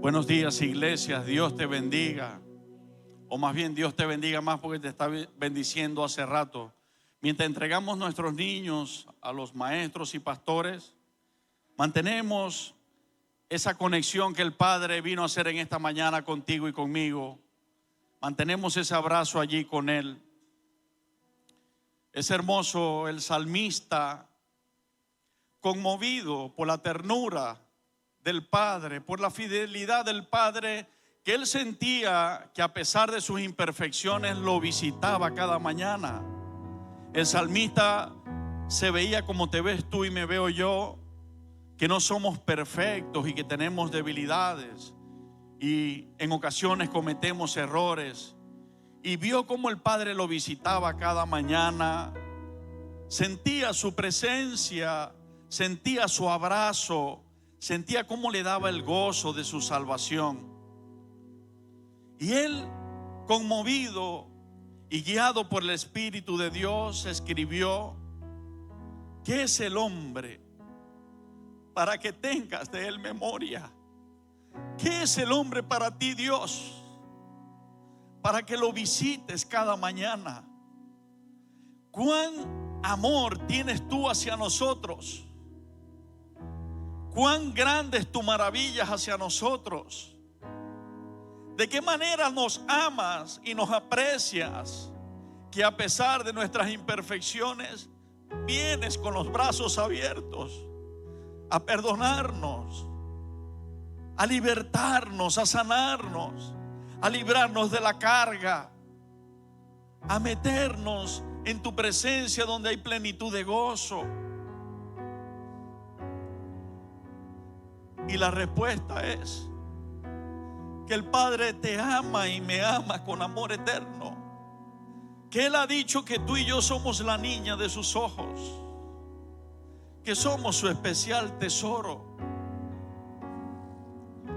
Buenos días, iglesias. Dios te bendiga. O más bien, Dios te bendiga más porque te está bendiciendo hace rato. Mientras entregamos nuestros niños a los maestros y pastores, mantenemos esa conexión que el Padre vino a hacer en esta mañana contigo y conmigo. Mantenemos ese abrazo allí con Él. Es hermoso el salmista, conmovido por la ternura del Padre, por la fidelidad del Padre, que él sentía que a pesar de sus imperfecciones lo visitaba cada mañana. El salmista se veía como te ves tú y me veo yo, que no somos perfectos y que tenemos debilidades y en ocasiones cometemos errores, y vio cómo el Padre lo visitaba cada mañana, sentía su presencia, sentía su abrazo, sentía cómo le daba el gozo de su salvación. Y él, conmovido y guiado por el Espíritu de Dios, escribió: ¿qué es el hombre para que tengas de él memoria? ¿Qué es el hombre para ti, Dios, para que lo visites cada mañana? ¿Cuán amor tienes tú hacia nosotros? ¿Cuán grande es tu maravilla hacia nosotros? ¿De qué manera nos amas y nos aprecias? Que a pesar de nuestras imperfecciones vienes con los brazos abiertos a perdonarnos, a libertarnos, a sanarnos, a librarnos de la carga, a meternos en tu presencia donde hay plenitud de gozo. Y la respuesta es que el Padre te ama y me ama con amor eterno, que Él ha dicho que tú y yo somos la niña de sus ojos, que somos su especial tesoro.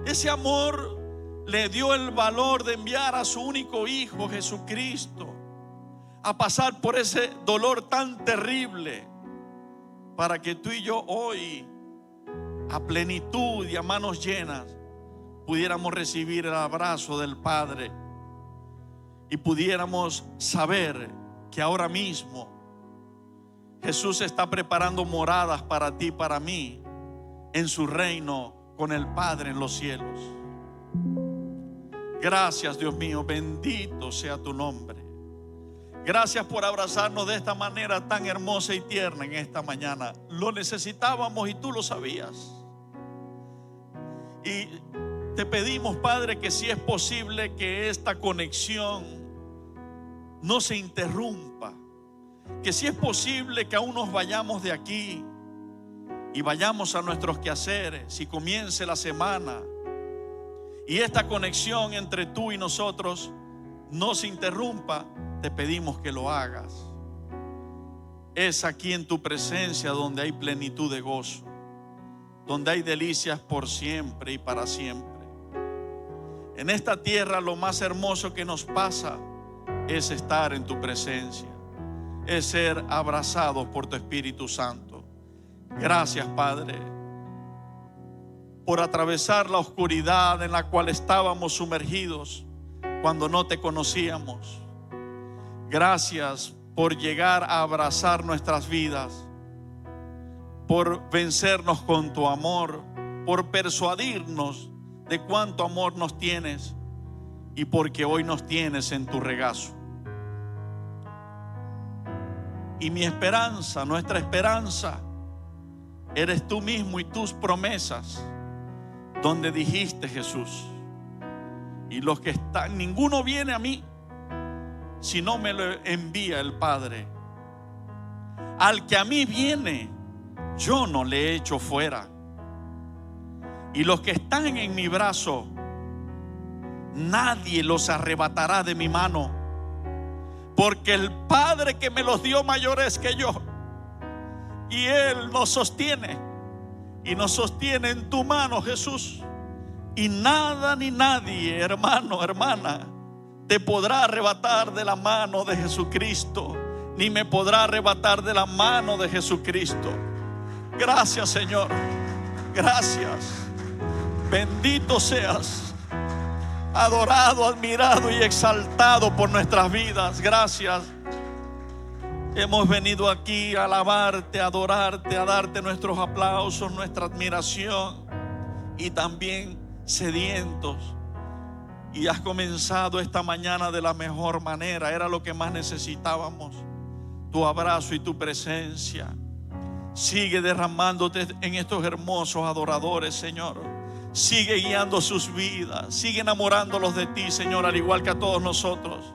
Ese amor le dio el valor de enviar a su único Hijo Jesucristo a pasar por ese dolor tan terrible, para que tú y yo hoy, a plenitud y a manos llenas, pudiéramos recibir el abrazo del Padre y pudiéramos saber que ahora mismo Jesús está preparando moradas para ti y para mí en su reino con el Padre en los cielos. Gracias, Dios mío, bendito sea tu nombre. Gracias por abrazarnos de esta manera tan hermosa y tierna en esta mañana. Lo necesitábamos y tú lo sabías. Y te pedimos, Padre, que si es posible que esta conexión no se interrumpa, que si es posible que aún nos vayamos de aquí y vayamos a nuestros quehaceres, si comience la semana y esta conexión entre tú y nosotros no se interrumpa, te pedimos que lo hagas. Es aquí en tu presencia donde hay plenitud de gozo, donde hay delicias por siempre y para siempre. En esta tierra lo más hermoso que nos pasa es estar en tu presencia, es ser abrazados por tu Espíritu Santo. Gracias, Padre, por atravesar la oscuridad en la cual estábamos sumergidos cuando no te conocíamos. Gracias por llegar a abrazar nuestras vidas, por vencernos con tu amor, por persuadirnos de cuánto amor nos tienes y porque hoy nos tienes en tu regazo. Y mi esperanza, nuestra esperanza, eres tú mismo y tus promesas, donde dijiste, Jesús, y los que están, ninguno viene a mí si no me lo envía el Padre. Al que a mí viene, yo no le echo fuera. Y los que están en mi brazo, nadie los arrebatará de mi mano, porque el Padre que me los dio mayor es que yo, y Él nos sostiene y nos sostiene en tu mano, Jesús. Y nada ni nadie, hermano, hermana, te podrá arrebatar de la mano de Jesucristo, ni me podrá arrebatar de la mano de Jesucristo. Gracias, Señor. Gracias. Bendito seas, adorado, admirado y exaltado por nuestras vidas. Gracias. Hemos venido aquí a alabarte, a adorarte, a darte nuestros aplausos, nuestra admiración, y también sedientos. Y has comenzado esta mañana de la mejor manera. Era lo que más necesitábamos, tu abrazo y tu presencia. Sigue derramándote en estos hermosos adoradores, Señor. Sigue guiando sus vidas, sigue enamorándolos de ti, Señor, al igual que a todos nosotros.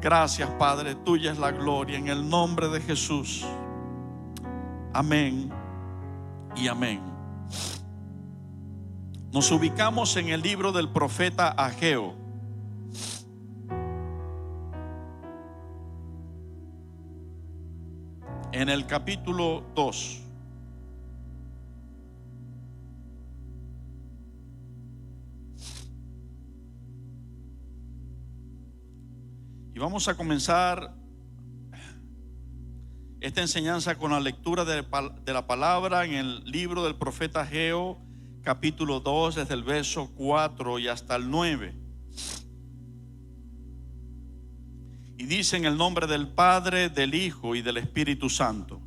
Gracias, Padre, tuya es la gloria, en el nombre de Jesús. Amén y amén. Nos ubicamos en el libro del profeta Ageo. En el capítulo 2. Y vamos a comenzar esta enseñanza con la lectura de la palabra en el libro del profeta Ageo, capítulo 2, desde el verso 4 y hasta el 9. Y dice: en el nombre del Padre, del Hijo y del Espíritu Santo.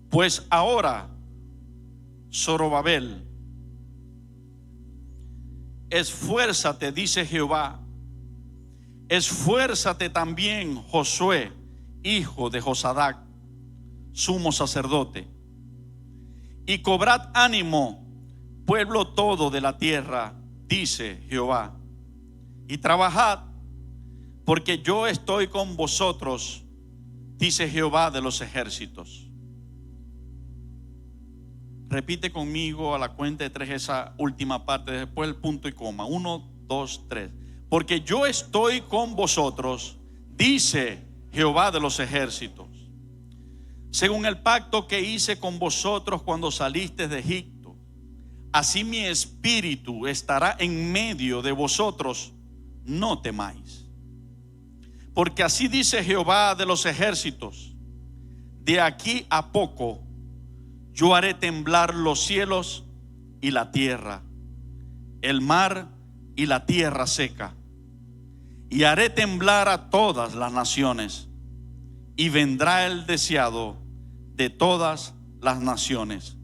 Pues ahora, Zorobabel, esfuérzate, dice Jehová, esfuérzate también, Josué, hijo de Josadac, sumo sacerdote, y cobrad ánimo, pueblo todo de la tierra, dice Jehová, y trabajad, porque yo estoy con vosotros, dice Jehová de los ejércitos. Repite conmigo a la cuenta de 3 esa última parte, después el punto y coma. 1, 2, 3. Porque yo estoy con vosotros, dice Jehová de los ejércitos, según el pacto que hice con vosotros cuando salisteis de Egipto. Así mi espíritu estará en medio de vosotros, no temáis. Porque así dice Jehová de los ejércitos: de aquí a poco yo haré temblar los cielos y la tierra, el mar y la tierra seca, y haré temblar a todas las naciones, y vendrá el deseado de todas las naciones,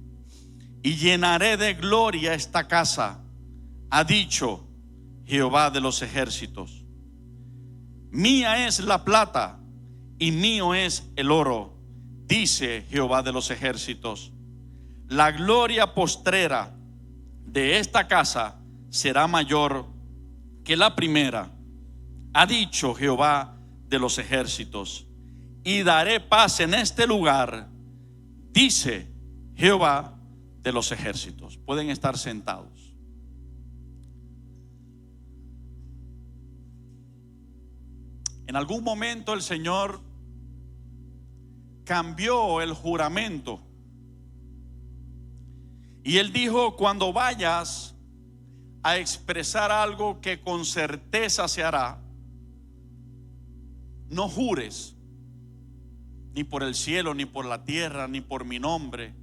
y llenaré de gloria esta casa, ha dicho Jehová de los ejércitos. Mía es la plata y mío es el oro, dice Jehová de los ejércitos. La gloria postrera de esta casa será mayor que la primera, ha dicho Jehová de los ejércitos. Y daré paz en este lugar, dice Jehová de los ejércitos. Pueden estar sentados. En algún momento el Señor cambió el juramento. Y Él dijo: cuando vayas a expresar algo que con certeza se hará, no jures, ni por el cielo, ni por la tierra, ni por mi nombre,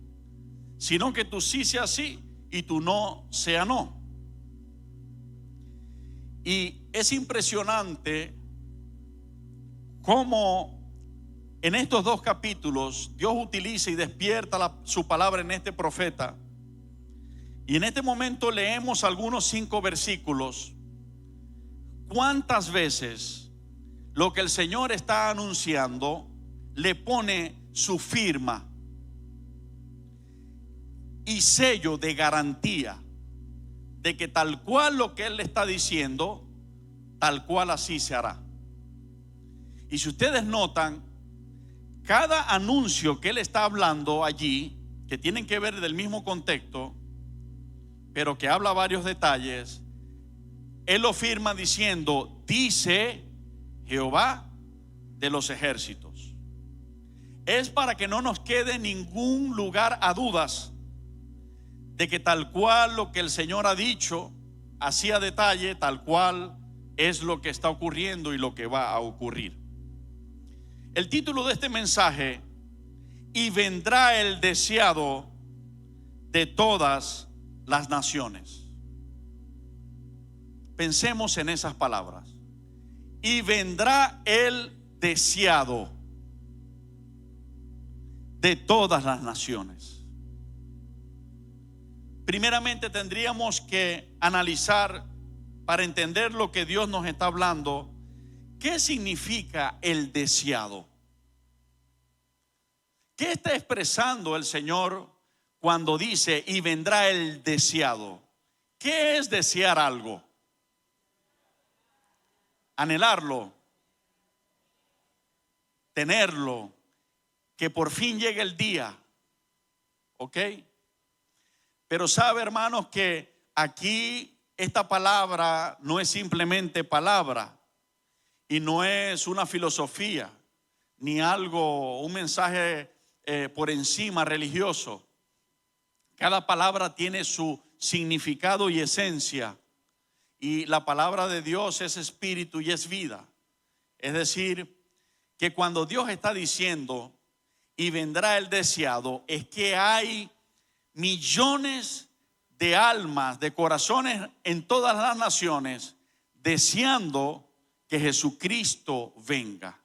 sino que tu sí sea sí y tu no sea no. Y es impresionante cómo en estos 2 capítulos Dios utiliza y despierta su palabra en este profeta. Y en este momento leemos algunos 5 versículos. ¿Cuántas veces lo que el Señor está anunciando le pone su firma y sello de garantía de que tal cual lo que Él le está diciendo, tal cual así se hará? Y si ustedes notan, cada anuncio que Él está hablando allí, que tienen que ver del mismo contexto, pero que habla varios detalles, Él lo firma diciendo: dice Jehová de los ejércitos. Es para que no nos quede ningún lugar a dudas de que tal cual lo que el Señor ha dicho, así a detalle, tal cual es lo que está ocurriendo y lo que va a ocurrir. El título de este mensaje y vendrá el deseado de todas las naciones. Pensemos en esas palabras. Y vendrá el deseado de todas las naciones. Primeramente tendríamos que analizar, para entender lo que Dios nos está hablando, ¿qué significa el deseado? ¿Qué está expresando el Señor cuando dice y vendrá el deseado? ¿Qué es desear algo? Anhelarlo, tenerlo, que por fin llegue el día, ¿ok? Pero sabe, hermanos, que aquí esta palabra no es simplemente palabra y no es una filosofía ni algo, un mensaje por encima religioso. Cada palabra tiene su significado y esencia, y la palabra de Dios es espíritu y es vida. Es decir, que cuando Dios está diciendo y vendrá el deseado, es que hay millones de almas, de corazones en todas las naciones deseando que Jesucristo venga.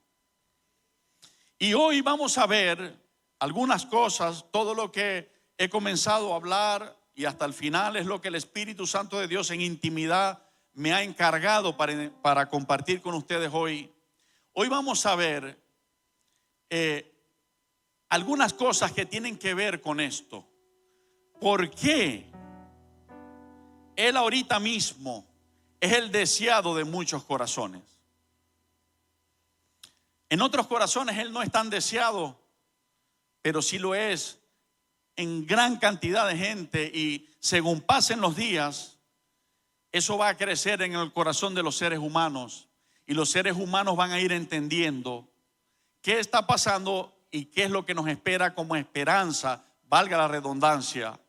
Y hoy vamos a ver algunas cosas. Todo lo que he comenzado a hablar y hasta el final es lo que el Espíritu Santo de Dios en intimidad me ha encargado para compartir con ustedes hoy. Hoy vamos a ver algunas cosas que tienen que ver con esto. ¿Por qué Él ahorita mismo es el deseado de muchos corazones? En otros corazones Él no es tan deseado, pero sí lo es en gran cantidad de gente, y según pasen los días, eso va a crecer en el corazón de los seres humanos, y los seres humanos van a ir entendiendo qué está pasando y qué es lo que nos espera como esperanza, valga la redundancia,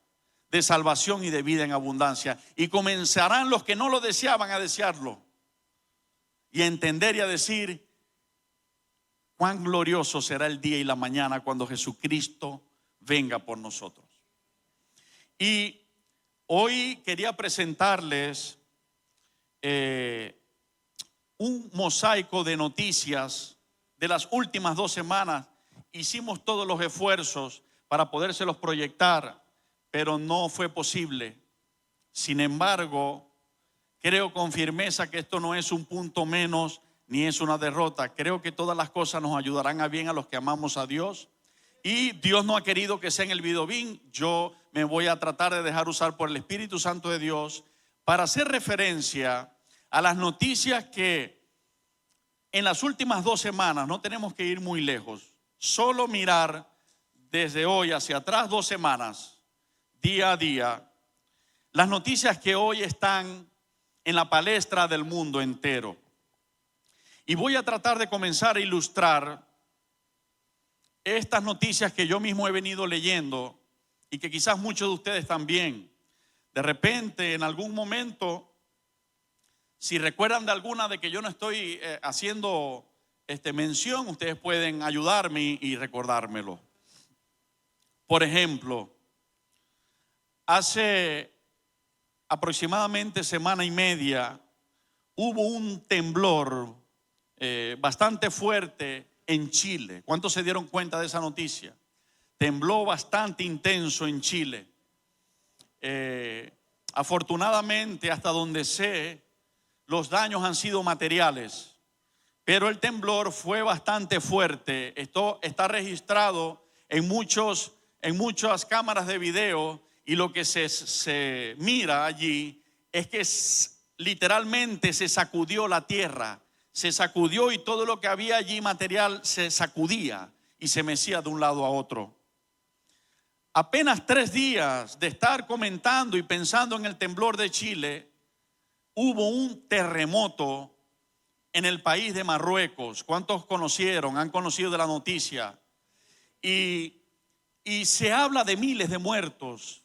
de salvación y de vida en abundancia. Y comenzarán los que no lo deseaban a desearlo y a entender y a decir cuán glorioso será el día y la mañana cuando Jesucristo venga por nosotros. Y hoy quería presentarles un mosaico de noticias de las últimas 2 semanas. Hicimos todos los esfuerzos para podérselos proyectar, pero no fue posible. Sin embargo, creo con firmeza que esto no es un punto menos ni es una derrota. Creo que todas las cosas nos ayudarán a bien a los que amamos a Dios. Y Dios no ha querido que sea en el videobin. Yo me voy a tratar de dejar usar por el Espíritu Santo de Dios para hacer referencia a las noticias que en las últimas 2 semanas, no tenemos que ir muy lejos, solo mirar desde hoy hacia atrás 2 semanas, día a día, las noticias que hoy están en la palestra del mundo entero. Y voy a tratar de comenzar a ilustrar estas noticias que yo mismo he venido leyendo y que quizás muchos de ustedes también. De repente, en algún momento, si recuerdan de alguna de que yo no estoy haciendo mención, ustedes pueden ayudarme y recordármelo. Por ejemplo, hace aproximadamente semana y media hubo un temblor bastante fuerte en Chile. ¿Cuántos se dieron cuenta de esa noticia? Tembló bastante intenso en Chile. Afortunadamente, hasta donde sé, los daños han sido materiales, pero el temblor fue bastante fuerte. Esto está registrado en muchas cámaras de video, y lo que se mira allí es que literalmente se sacudió la tierra, se sacudió, y todo lo que había allí material se sacudía y se mecía de un lado a otro. Apenas 3 días de estar comentando y pensando en el temblor de Chile, hubo un terremoto en el país de Marruecos. ¿Cuántos han conocido de la noticia? Y se habla de miles de muertos.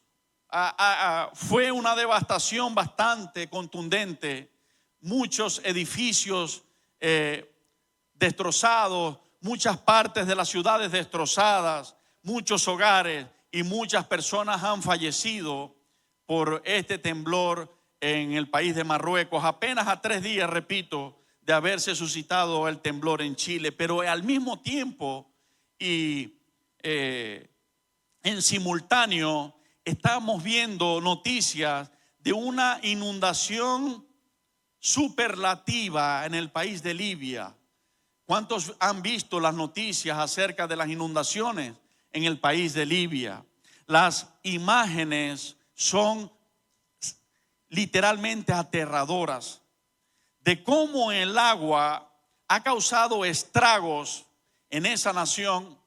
Fue una devastación bastante contundente. Muchos edificios destrozados, muchas partes de las ciudades destrozadas, muchos hogares y muchas personas han fallecido por este temblor en el país de Marruecos, apenas a 3 días, repito, de haberse suscitado el temblor en Chile. Pero al mismo tiempo y en simultáneo estamos viendo noticias de una inundación superlativa en el país de Libia. ¿Cuántos han visto las noticias acerca de las inundaciones en el país de Libia? Las imágenes son literalmente aterradoras de cómo el agua ha causado estragos en esa nación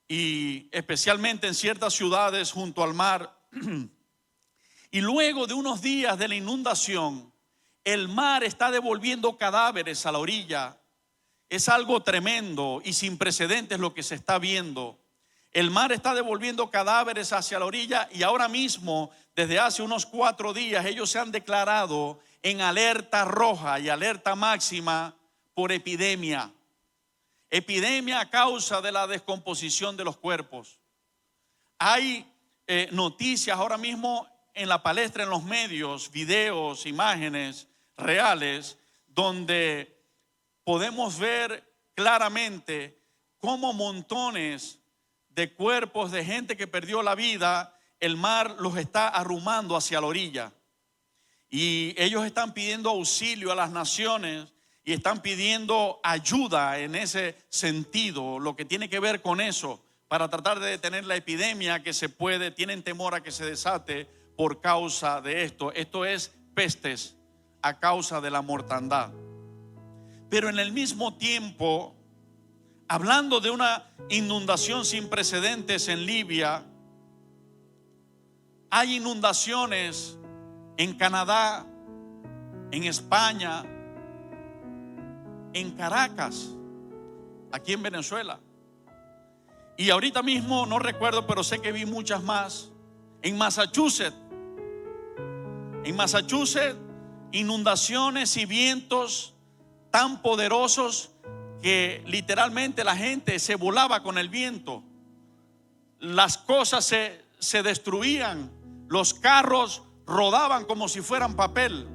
y especialmente en ciertas ciudades junto al mar. Y luego de unos días de la inundación, el mar está devolviendo cadáveres a la orilla. Es algo tremendo y sin precedentes lo que se está viendo. El mar está devolviendo cadáveres hacia la orilla y ahora mismo, desde hace unos 4 días, ellos se han declarado en alerta roja y alerta máxima por epidemia. Epidemia a causa de la descomposición de los cuerpos. Hay noticias ahora mismo en la palestra, en los medios, videos, imágenes reales, donde podemos ver claramente cómo montones de cuerpos de gente que perdió la vida, el mar los está arrumando hacia la orilla. Y ellos están pidiendo auxilio a las naciones y están pidiendo ayuda en ese sentido, lo que tiene que ver con eso, para tratar de detener la epidemia que tienen temor a que se desate por causa de esto. Esto es pestes a causa de la mortandad. Pero en el mismo tiempo, hablando de una inundación sin precedentes en Libia, hay inundaciones en Canadá, en España, en Caracas, aquí en Venezuela. Y ahorita mismo no recuerdo, pero sé que vi muchas más. En Massachusetts, inundaciones y vientos tan poderosos que literalmente la gente se volaba con el viento. Las cosas se destruían, los carros rodaban como si fueran papel.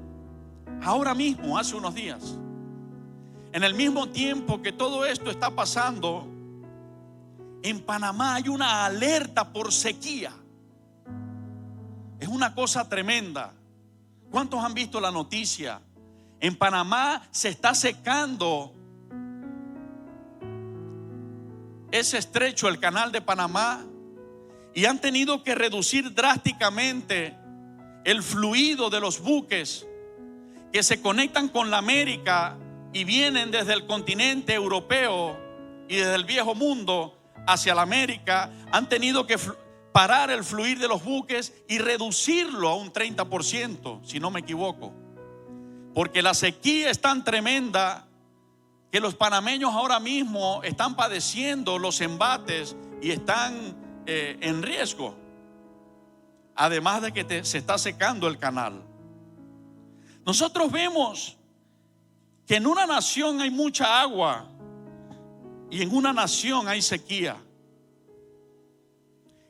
Ahora mismo, hace unos días, en el mismo tiempo que todo esto está pasando, en Panamá hay una alerta por sequía. Es una cosa tremenda. ¿Cuántos han visto la noticia? En Panamá se está secando ese estrecho, el canal de Panamá, y han tenido que reducir drásticamente el fluido de los buques que se conectan con la América y vienen desde el continente europeo y desde el viejo mundo hacia la América. Han tenido que parar el fluir de los buques y reducirlo a un 30%, si no me equivoco, porque la sequía es tan tremenda que los panameños ahora mismo están padeciendo los embates y están en riesgo, además de que se está secando el canal. Nosotros vemos que en una nación hay mucha agua y en una nación hay sequía.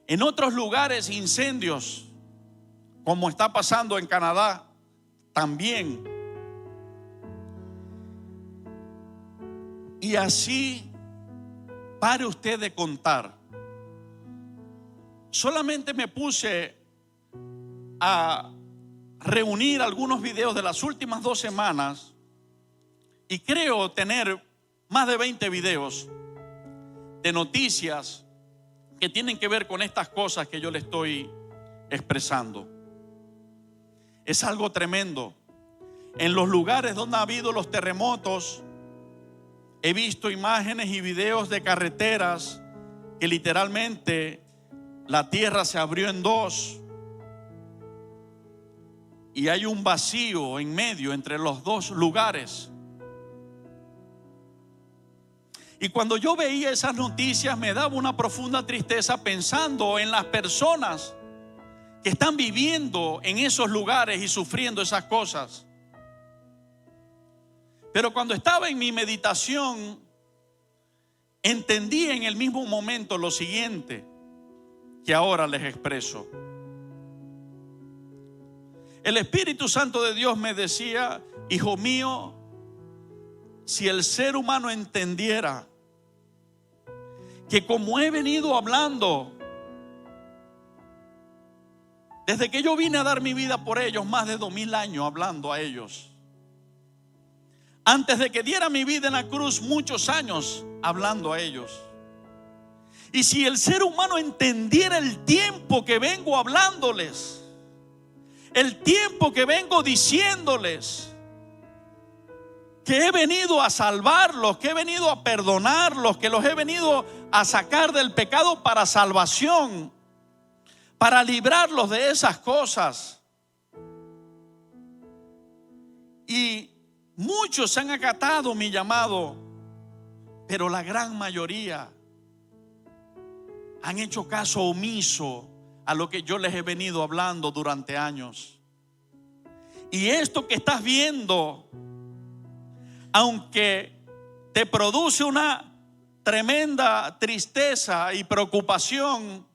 En otros lugares incendios, como está pasando en Canadá también. Y así, pare usted de contar. Solamente me puse a reunir algunos videos de las últimas 2 semanas y creo tener más de 20 videos de noticias que tienen que ver con estas cosas que yo le estoy expresando. Es algo tremendo. En los lugares donde ha habido los terremotos, he visto imágenes y videos de carreteras que literalmente la tierra se abrió en 2 y hay un vacío en medio entre los 2 lugares. Y cuando yo veía esas noticias me daba una profunda tristeza pensando en las personas que están viviendo en esos lugares y sufriendo esas cosas. Pero cuando estaba en mi meditación, entendí en el mismo momento lo siguiente: que ahora les expreso. El Espíritu Santo de Dios me decía: hijo mío, si el ser humano entendiera que como he venido hablando desde que yo vine a dar mi vida por ellos, más de 2000 años hablando a ellos, antes de que diera mi vida en la cruz, muchos años hablando a ellos. Y si el ser humano entendiera el tiempo que vengo hablándoles, el tiempo que vengo diciéndoles, que he venido a salvarlos, que he venido a perdonarlos, que los he venido a sacar del pecado para salvación, para librarlos de esas cosas. Y muchos han acatado mi llamado, pero la gran mayoría han hecho caso omiso a lo que yo les he venido hablando durante años. Y esto que estás viendo, aunque te produce una tremenda tristeza y preocupación,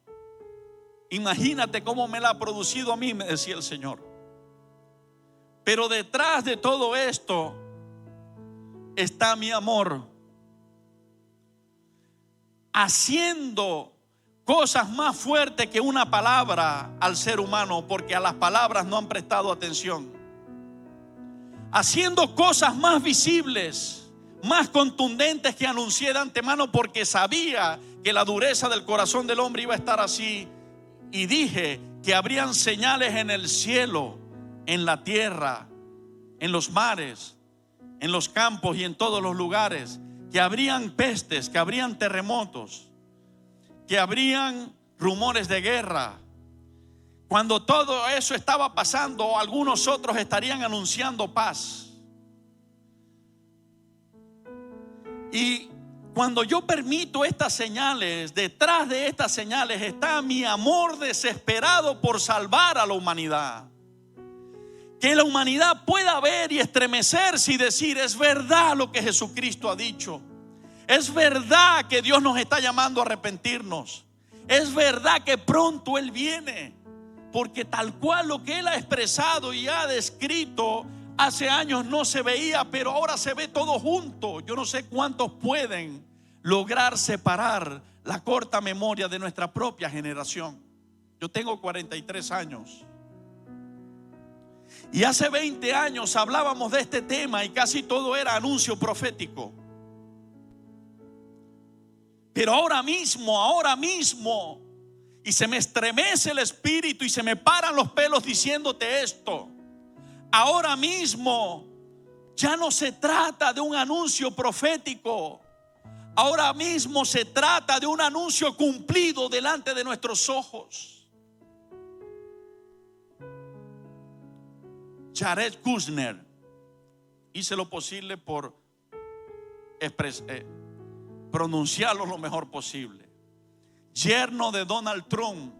imagínate cómo me la ha producido a mí, me decía el Señor. Pero detrás de todo esto está mi amor, haciendo cosas más fuertes que una palabra al ser humano, porque a las palabras no han prestado atención. Haciendo cosas más visibles, más contundentes, que anuncié de antemano, porque sabía que la dureza del corazón del hombre iba a estar así. Y dije que habrían señales en el cielo, en la tierra, en los mares, en los campos y en todos los lugares, que habrían pestes, que habrían terremotos, que habrían rumores de guerra. Cuando todo eso estaba pasando, algunos otros estarían anunciando paz. Y cuando yo permito estas señales, detrás de estas señales está mi amor desesperado por salvar a la humanidad. Que la humanidad pueda ver y estremecerse y decir: es verdad lo que Jesucristo ha dicho. Es verdad que Dios nos está llamando a arrepentirnos. Es verdad que pronto Él viene. Porque tal cual lo que Él ha expresado y ha descrito hace años no se veía, pero ahora se ve todo junto. Yo no sé cuántos pueden lograr separar la corta memoria de nuestra propia generación. Yo tengo 43 años. Y hace 20 años hablábamos de este tema y casi todo era anuncio profético. Pero ahora mismo, y se me estremece el espíritu y se me paran los pelos diciéndote esto. Ahora mismo ya no se trata de un anuncio profético. Ahora mismo se trata de un anuncio cumplido delante de nuestros ojos. Jared Kushner, hice lo posible por pronunciarlo lo mejor posible. Yerno de Donald Trump.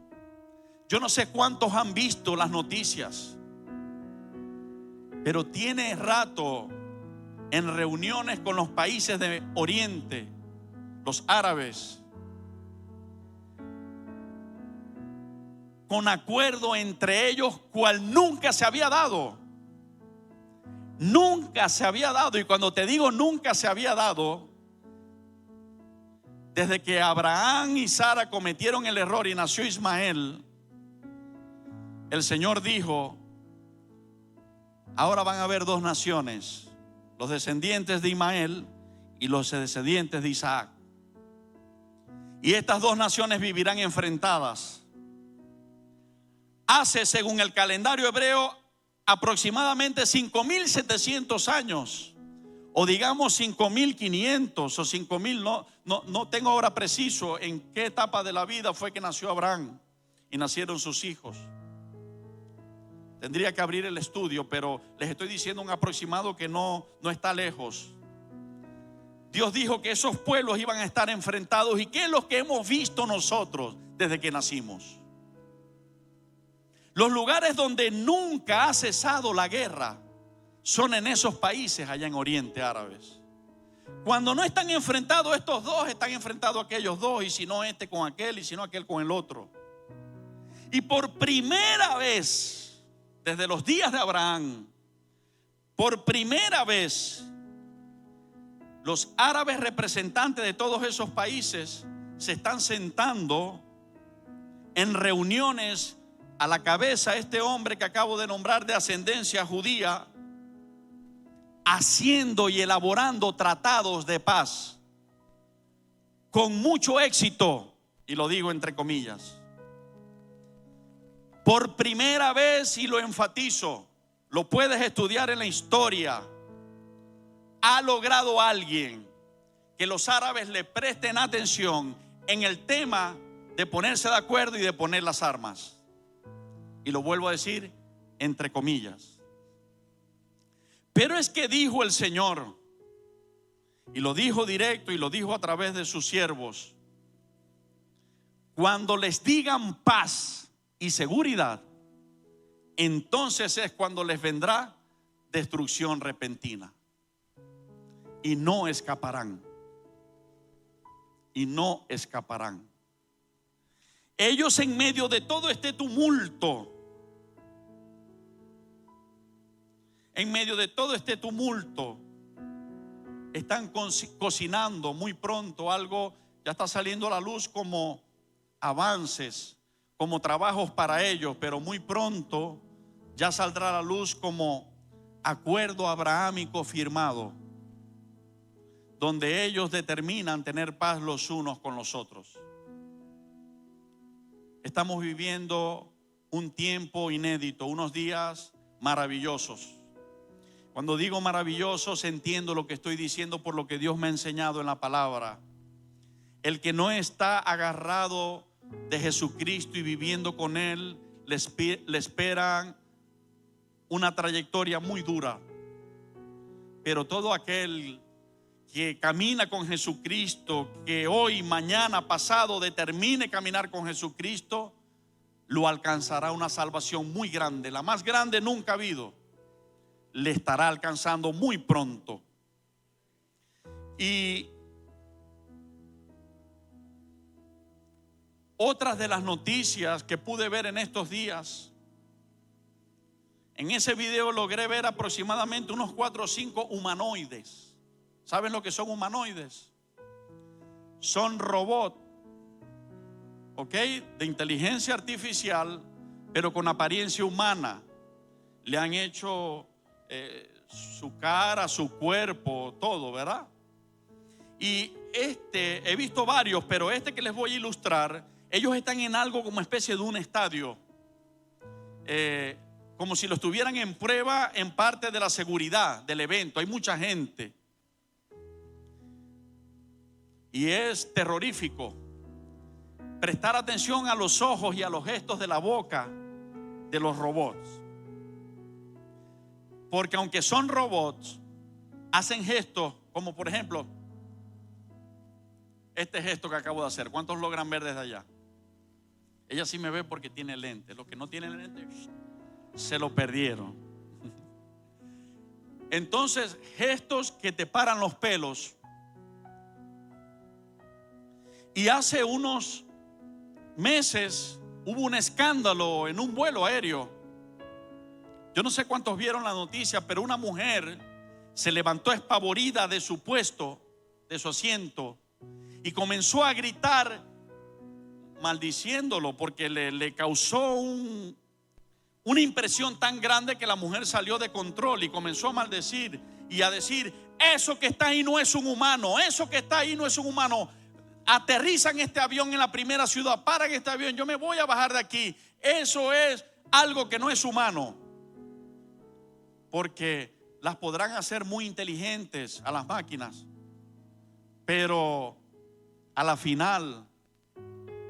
Yo no sé cuántos han visto las noticias, pero tiene rato en reuniones con los países de Oriente, los árabes, con acuerdo entre ellos cual nunca se había dado. Nunca se había dado. Y cuando te digo nunca se había dado, desde que Abraham y Sara cometieron el error y nació Ismael, el Señor dijo: ahora van a haber dos naciones, los descendientes de Ismael y los descendientes de Isaac. Y estas dos naciones vivirán enfrentadas. Hace, según el calendario hebreo, aproximadamente 5.700 años, o digamos 5.500 o 5.000, no tengo ahora preciso en qué etapa de la vida fue que nació Abraham y nacieron sus hijos. Tendría que abrir el estudio, pero les estoy diciendo un aproximado que no está lejos. Dios dijo que esos pueblos iban a estar enfrentados. ¿Y qué es lo que hemos visto nosotros desde que nacimos? Los lugares donde nunca ha cesado la guerra son en esos países allá en Oriente árabes. Cuando no están enfrentados estos dos, están enfrentados aquellos dos, y si no este con aquel, y si no aquel con el otro. Y por primera vez, desde los días de Abraham, por primera vez, los árabes representantes de todos esos países se están sentando en reuniones a la cabeza este hombre que acabo de nombrar, de ascendencia judía, haciendo y elaborando tratados de paz con mucho éxito, y lo digo entre comillas. Por primera vez, y lo enfatizo, lo puedes estudiar en la historia, ha logrado alguien que los árabes le presten atención en el tema de ponerse de acuerdo y de poner las armas. Y lo vuelvo a decir entre comillas. Pero es que dijo el Señor, y lo dijo directo y lo dijo a través de sus siervos: cuando les digan paz y seguridad, entonces es cuando les vendrá destrucción repentina. Y no escaparán. Y no escaparán. Ellos, en medio de todo este tumulto, están cocinando muy pronto algo. Ya está saliendo a la luz como avances, como trabajos para ellos, pero muy pronto ya saldrá a la luz como acuerdo abrahámico firmado, donde ellos determinan tener paz los unos con los otros. Estamos viviendo un tiempo inédito, unos días maravillosos. Cuando digo maravillosos, entiendo lo que estoy diciendo por lo que Dios me ha enseñado en la palabra. El que no está agarrado de Jesucristo y viviendo con Él, le esperan una trayectoria muy dura. Pero todo aquel que camina con Jesucristo, que hoy, mañana, pasado determine caminar con Jesucristo, lo alcanzará una salvación muy grande, la más grande nunca ha habido. Le estará alcanzando muy pronto. Y otras de las noticias que pude ver en estos días, en ese video logré ver aproximadamente unos 4 o 5 humanoides. ¿Saben lo que son humanoides? Son robots, ¿ok? De inteligencia artificial, pero con apariencia humana. Le han hecho su cara, su cuerpo, todo, ¿verdad? Y he visto varios, pero este que les voy a ilustrar, ellos están en algo como especie de un estadio, como si lo estuvieran en prueba en parte de la seguridad del evento. Hay mucha gente y es terrorífico prestar atención a los ojos y a los gestos de la boca de los robots, porque aunque son robots, hacen gestos como, por ejemplo, este gesto que acabo de hacer. ¿Cuántos logran ver desde allá? Ella sí me ve porque tiene lente. Los que no tienen lente se lo perdieron. Entonces, gestos que te paran los pelos. Y hace unos meses hubo un escándalo en un vuelo aéreo. Yo no sé cuántos vieron la noticia, pero una mujer se levantó espavorida de su puesto, de su asiento, y comenzó a gritar maldiciéndolo, porque le causó una impresión tan grande que la mujer salió de control y comenzó a maldecir y a decir: eso que está ahí no es un humano, eso que está ahí no es un humano. Aterrizan este avión en la primera ciudad, paran este avión, yo me voy a bajar de aquí. Eso es algo que no es humano, porque las podrán hacer muy inteligentes a las máquinas, pero a la final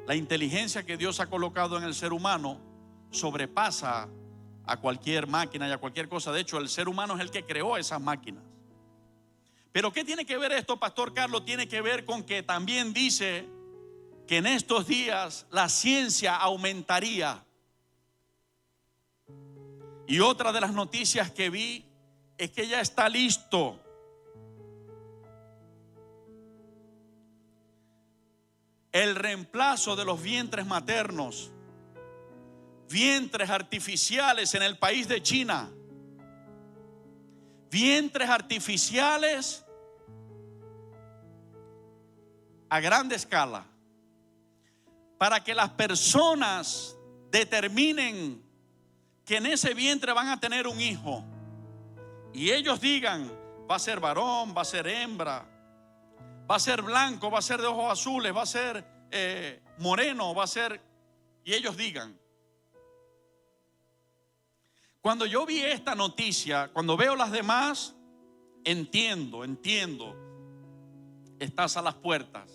la inteligencia que Dios ha colocado en el ser humano sobrepasa a cualquier máquina y a cualquier cosa. De hecho, el ser humano es el que creó esas máquinas. Pero ¿qué tiene que ver esto, Pastor Carlos? Tiene que ver con que también dice que en estos días la ciencia aumentaría. Y otra de las noticias que vi es que ya está listo el reemplazo de los vientres maternos vientres artificiales en el país de China. Vientres artificiales a grande escala, para que las personas determinen que en ese vientre van a tener un hijo y ellos digan: va a ser varón, va a ser hembra, va a ser blanco, va a ser de ojos azules, va a ser moreno, va a ser... Y ellos digan. Cuando yo vi esta noticia, cuando veo las demás, entiendo. Estás a las puertas.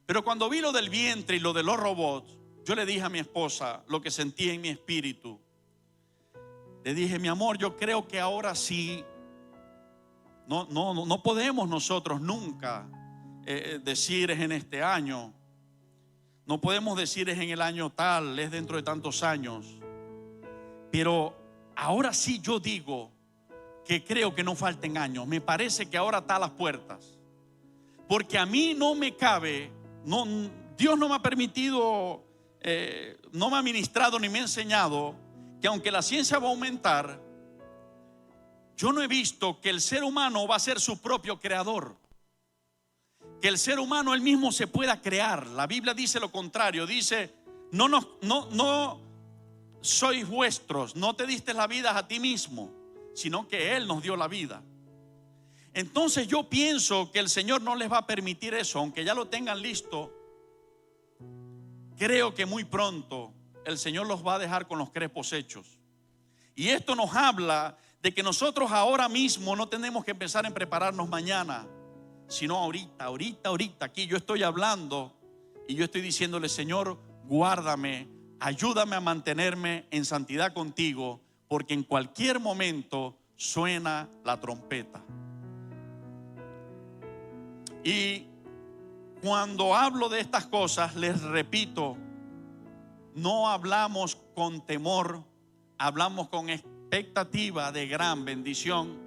Pero cuando vi lo del vientre y lo de los robots, yo le dije a mi esposa lo que sentía en mi espíritu. Le dije: mi amor, yo creo que ahora sí. No podemos nosotros nunca decir es en este año. No podemos decir es en el año tal, es dentro de tantos años. Pero ahora sí yo digo que creo que no falten años. Me parece que ahora está a las puertas. Porque a mí no me cabe, Dios no me ha permitido, no me ha ministrado ni me ha enseñado que aunque la ciencia va a aumentar, yo no he visto que el ser humano va a ser su propio creador. Que el ser humano él mismo se pueda crear. La Biblia dice lo contrario. Dice: no sois vuestros, no te diste la vida a ti mismo, sino que Él nos dio la vida. Entonces yo pienso que el Señor no les va a permitir eso, aunque ya lo tengan listo. Creo que muy pronto el Señor los va a dejar con los crespos hechos. Y esto nos habla de que nosotros ahora mismo no tenemos que empezar en prepararnos mañana, sino ahorita. Aquí yo estoy hablando y yo estoy diciéndole: Señor, guárdame, ayúdame a mantenerme en santidad contigo, porque en cualquier momento suena la trompeta. Y cuando hablo de estas cosas, les repito, no hablamos con temor, hablamos con expectativa de gran bendición,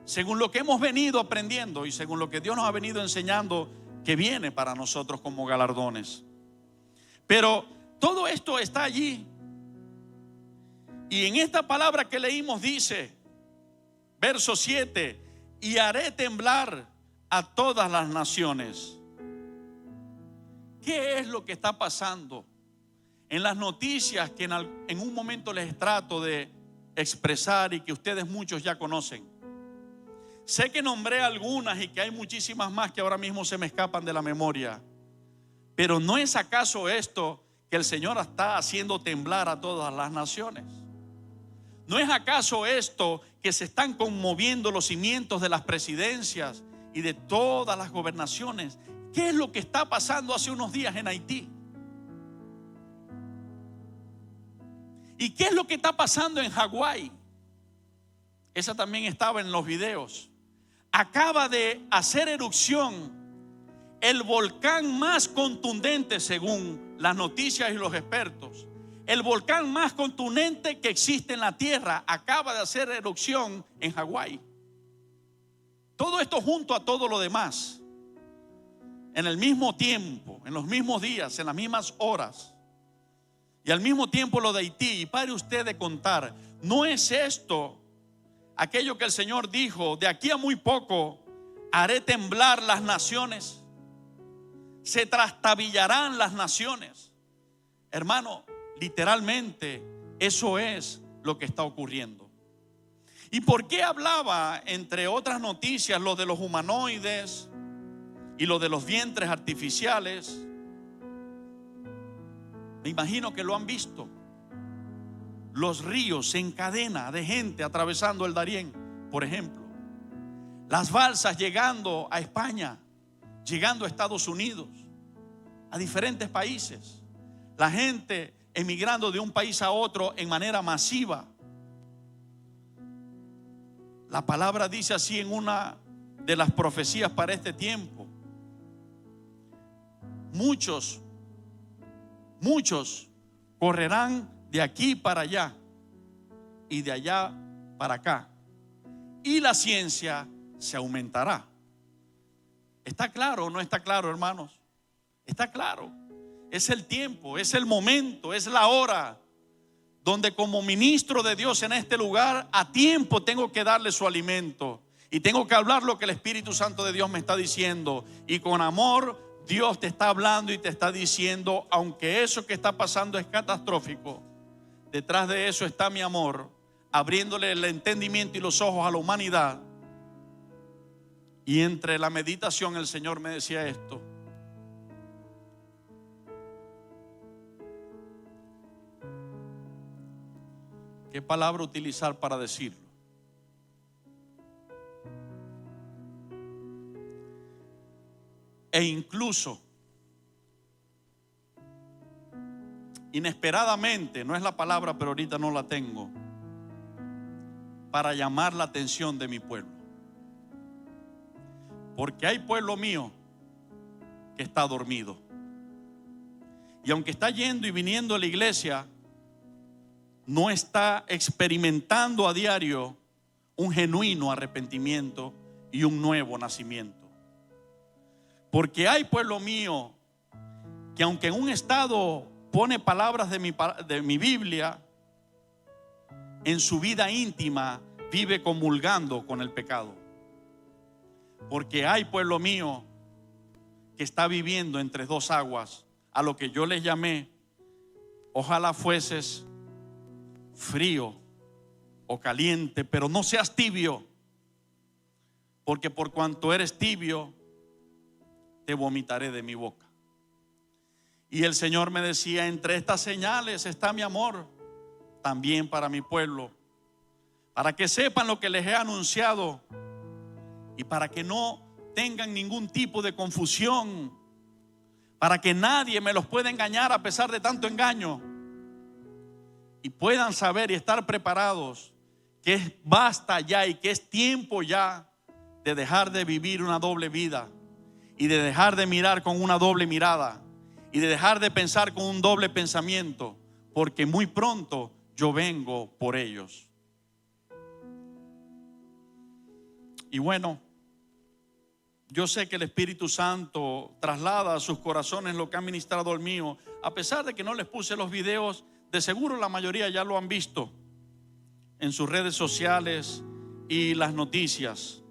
según lo que hemos venido aprendiendo y según lo que Dios nos ha venido enseñando que viene para nosotros como galardones. Pero todo esto está allí. Y en esta palabra que leímos dice, verso 7: y haré temblar a todas las naciones. ¿Qué es lo que está pasando? En las noticias que en un momento les trato de expresar y que ustedes muchos ya conocen. Sé que nombré algunas y que hay muchísimas más que ahora mismo se me escapan de la memoria. Pero ¿no es acaso esto que el Señor está haciendo temblar a todas las naciones? ¿No es acaso esto que se están conmoviendo los cimientos de las presidencias y de todas las gobernaciones? ¿Qué es lo que está pasando hace unos días en Haití? ¿Y qué es lo que está pasando en Hawái? Esa también estaba en los videos. Acaba de hacer erupción el volcán más contundente, según las noticias y los expertos. El volcán más contundente que existe en la tierra acaba de hacer erupción en Hawái. Todo esto junto a todo lo demás, en el mismo tiempo, en los mismos días, en las mismas horas. Y al mismo tiempo lo de Haití. Y pare usted de contar, ¿no es esto aquello que el Señor dijo? De aquí a muy poco haré temblar las naciones, se trastabillarán las naciones. Hermano, literalmente eso es lo que está ocurriendo. ¿Y por qué hablaba, entre otras noticias, lo de los humanoides y lo de los vientres artificiales? Me imagino que lo han visto. Los ríos en cadena de gente atravesando el Darién, por ejemplo. Las balsas llegando a España, llegando a Estados Unidos, a diferentes países. La gente emigrando de un país a otro en manera masiva. La palabra dice así en una de las profecías para este tiempo: muchos correrán de aquí para allá y de allá para acá, y la ciencia se aumentará. ¿Está claro o no está claro, hermanos? Está claro. Es el tiempo, es el momento, es la hora donde como ministro de Dios en este lugar, a tiempo tengo que darle su alimento y tengo que hablar lo que el Espíritu Santo de Dios me está diciendo. Y con amor Dios te está hablando y te está diciendo, aunque eso que está pasando es catastrófico, detrás de eso está mi amor, abriéndole el entendimiento y los ojos a la humanidad. Y entre la meditación el Señor me decía esto: ¿qué palabra utilizar para decirlo? E incluso, inesperadamente, no es la palabra, pero ahorita no la tengo, para llamar la atención de mi pueblo. Porque hay pueblo mío que está dormido. Y aunque está yendo y viniendo a la iglesia, no está experimentando a diario un genuino arrepentimiento y un nuevo nacimiento. Porque hay pueblo mío que aunque en un estado pone palabras de mi Biblia, en su vida íntima vive comulgando con el pecado. Porque hay pueblo mío que está viviendo entre dos aguas, a lo que yo les llamé: ojalá fueses frío o caliente, pero no seas tibio, porque por cuanto eres tibio, te vomitaré de mi boca. Y el Señor me decía: entre estas señales está mi amor también para mi pueblo, para que sepan lo que les he anunciado y para que no tengan ningún tipo de confusión, para que nadie me los pueda engañar a pesar de tanto engaño, y puedan saber y estar preparados que basta ya y que es tiempo ya de dejar de vivir una doble vida y de dejar de mirar con una doble mirada y de dejar de pensar con un doble pensamiento, porque muy pronto yo vengo por ellos. Y bueno, yo sé que el Espíritu Santo traslada a sus corazones lo que ha ministrado el mío. A pesar de que no les puse los videos, de seguro la mayoría ya lo han visto en sus redes sociales y las noticias.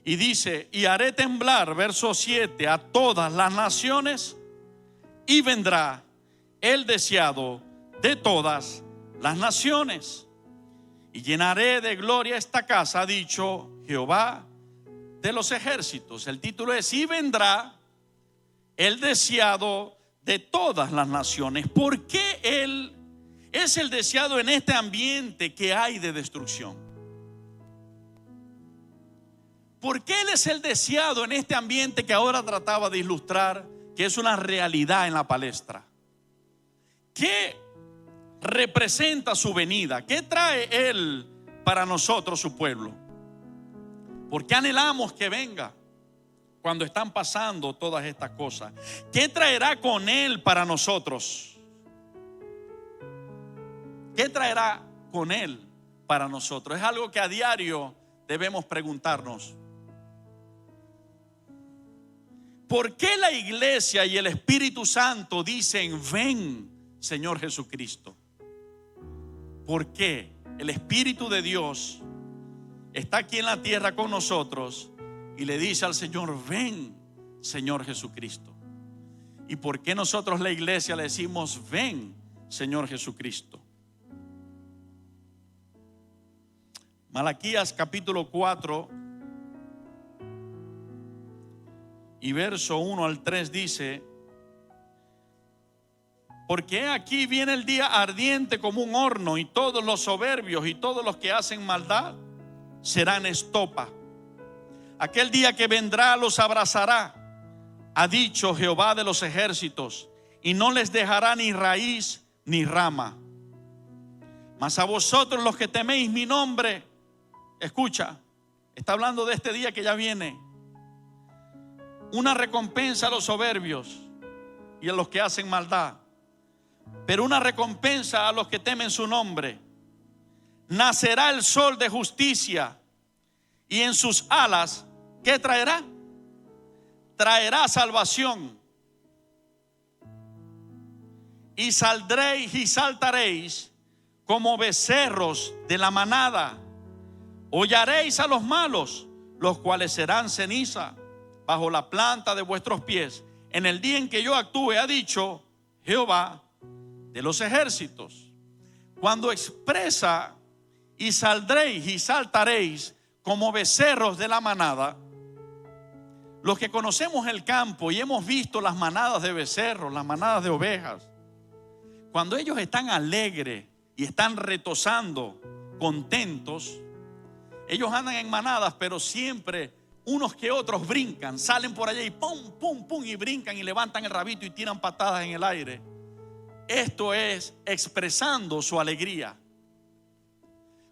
Y dice: y haré temblar, verso 7, a todas las naciones, y vendrá el deseado de todas las naciones. Y llenaré de gloria esta casa, ha dicho Jehová de los ejércitos. El título es: y vendrá el deseado de todas las naciones. ¿Por qué Él es el deseado en este ambiente que hay de destrucción? ¿Por qué Él es el deseado en este ambiente que ahora trataba de ilustrar, que es una realidad en la palestra? ¿Qué representa su venida? ¿Qué trae Él para nosotros, su pueblo? ¿Por qué anhelamos que venga cuando están pasando todas estas cosas? ¿Qué traerá con Él para nosotros? ¿Qué traerá con Él para nosotros? Es algo que a diario debemos preguntarnos. ¿Por qué la iglesia y el Espíritu Santo dicen: ven, Señor Jesucristo? ¿Por qué el Espíritu de Dios está aquí en la tierra con nosotros y le dice al Señor: ven, Señor Jesucristo? ¿Y por qué nosotros, la iglesia, le decimos: ven, Señor Jesucristo? Malaquías capítulo 4 y verso 1 al 3 dice: porque aquí viene el día ardiente como un horno, y todos los soberbios y todos los que hacen maldad serán estopa. Aquel día que vendrá los abrazará, ha dicho Jehová de los ejércitos, y no les dejará ni raíz ni rama. Mas a vosotros, los que teméis mi nombre, escucha, está hablando de este día que ya viene. Una recompensa a los soberbios y a los que hacen maldad, pero una recompensa a los que temen su nombre. Nacerá el sol de justicia, y en sus alas, ¿qué traerá? Traerá salvación. y saldréis y saltaréis como becerros de la manada. Hollaréis a los malos, los cuales serán ceniza bajo la planta de vuestros pies, en el día en que yo actúe, ha dicho Jehová de los ejércitos. Cuando expresa y saldréis y saltaréis como becerros de la manada, los que conocemos el campo y hemos visto las manadas de becerros, las manadas de ovejas, cuando ellos están alegres y están retozando, contentos, ellos andan en manadas, pero siempre unos que otros brincan, salen por allá y pum, pum, pum, y brincan y levantan el rabito y tiran patadas en el aire. Esto es expresando su alegría.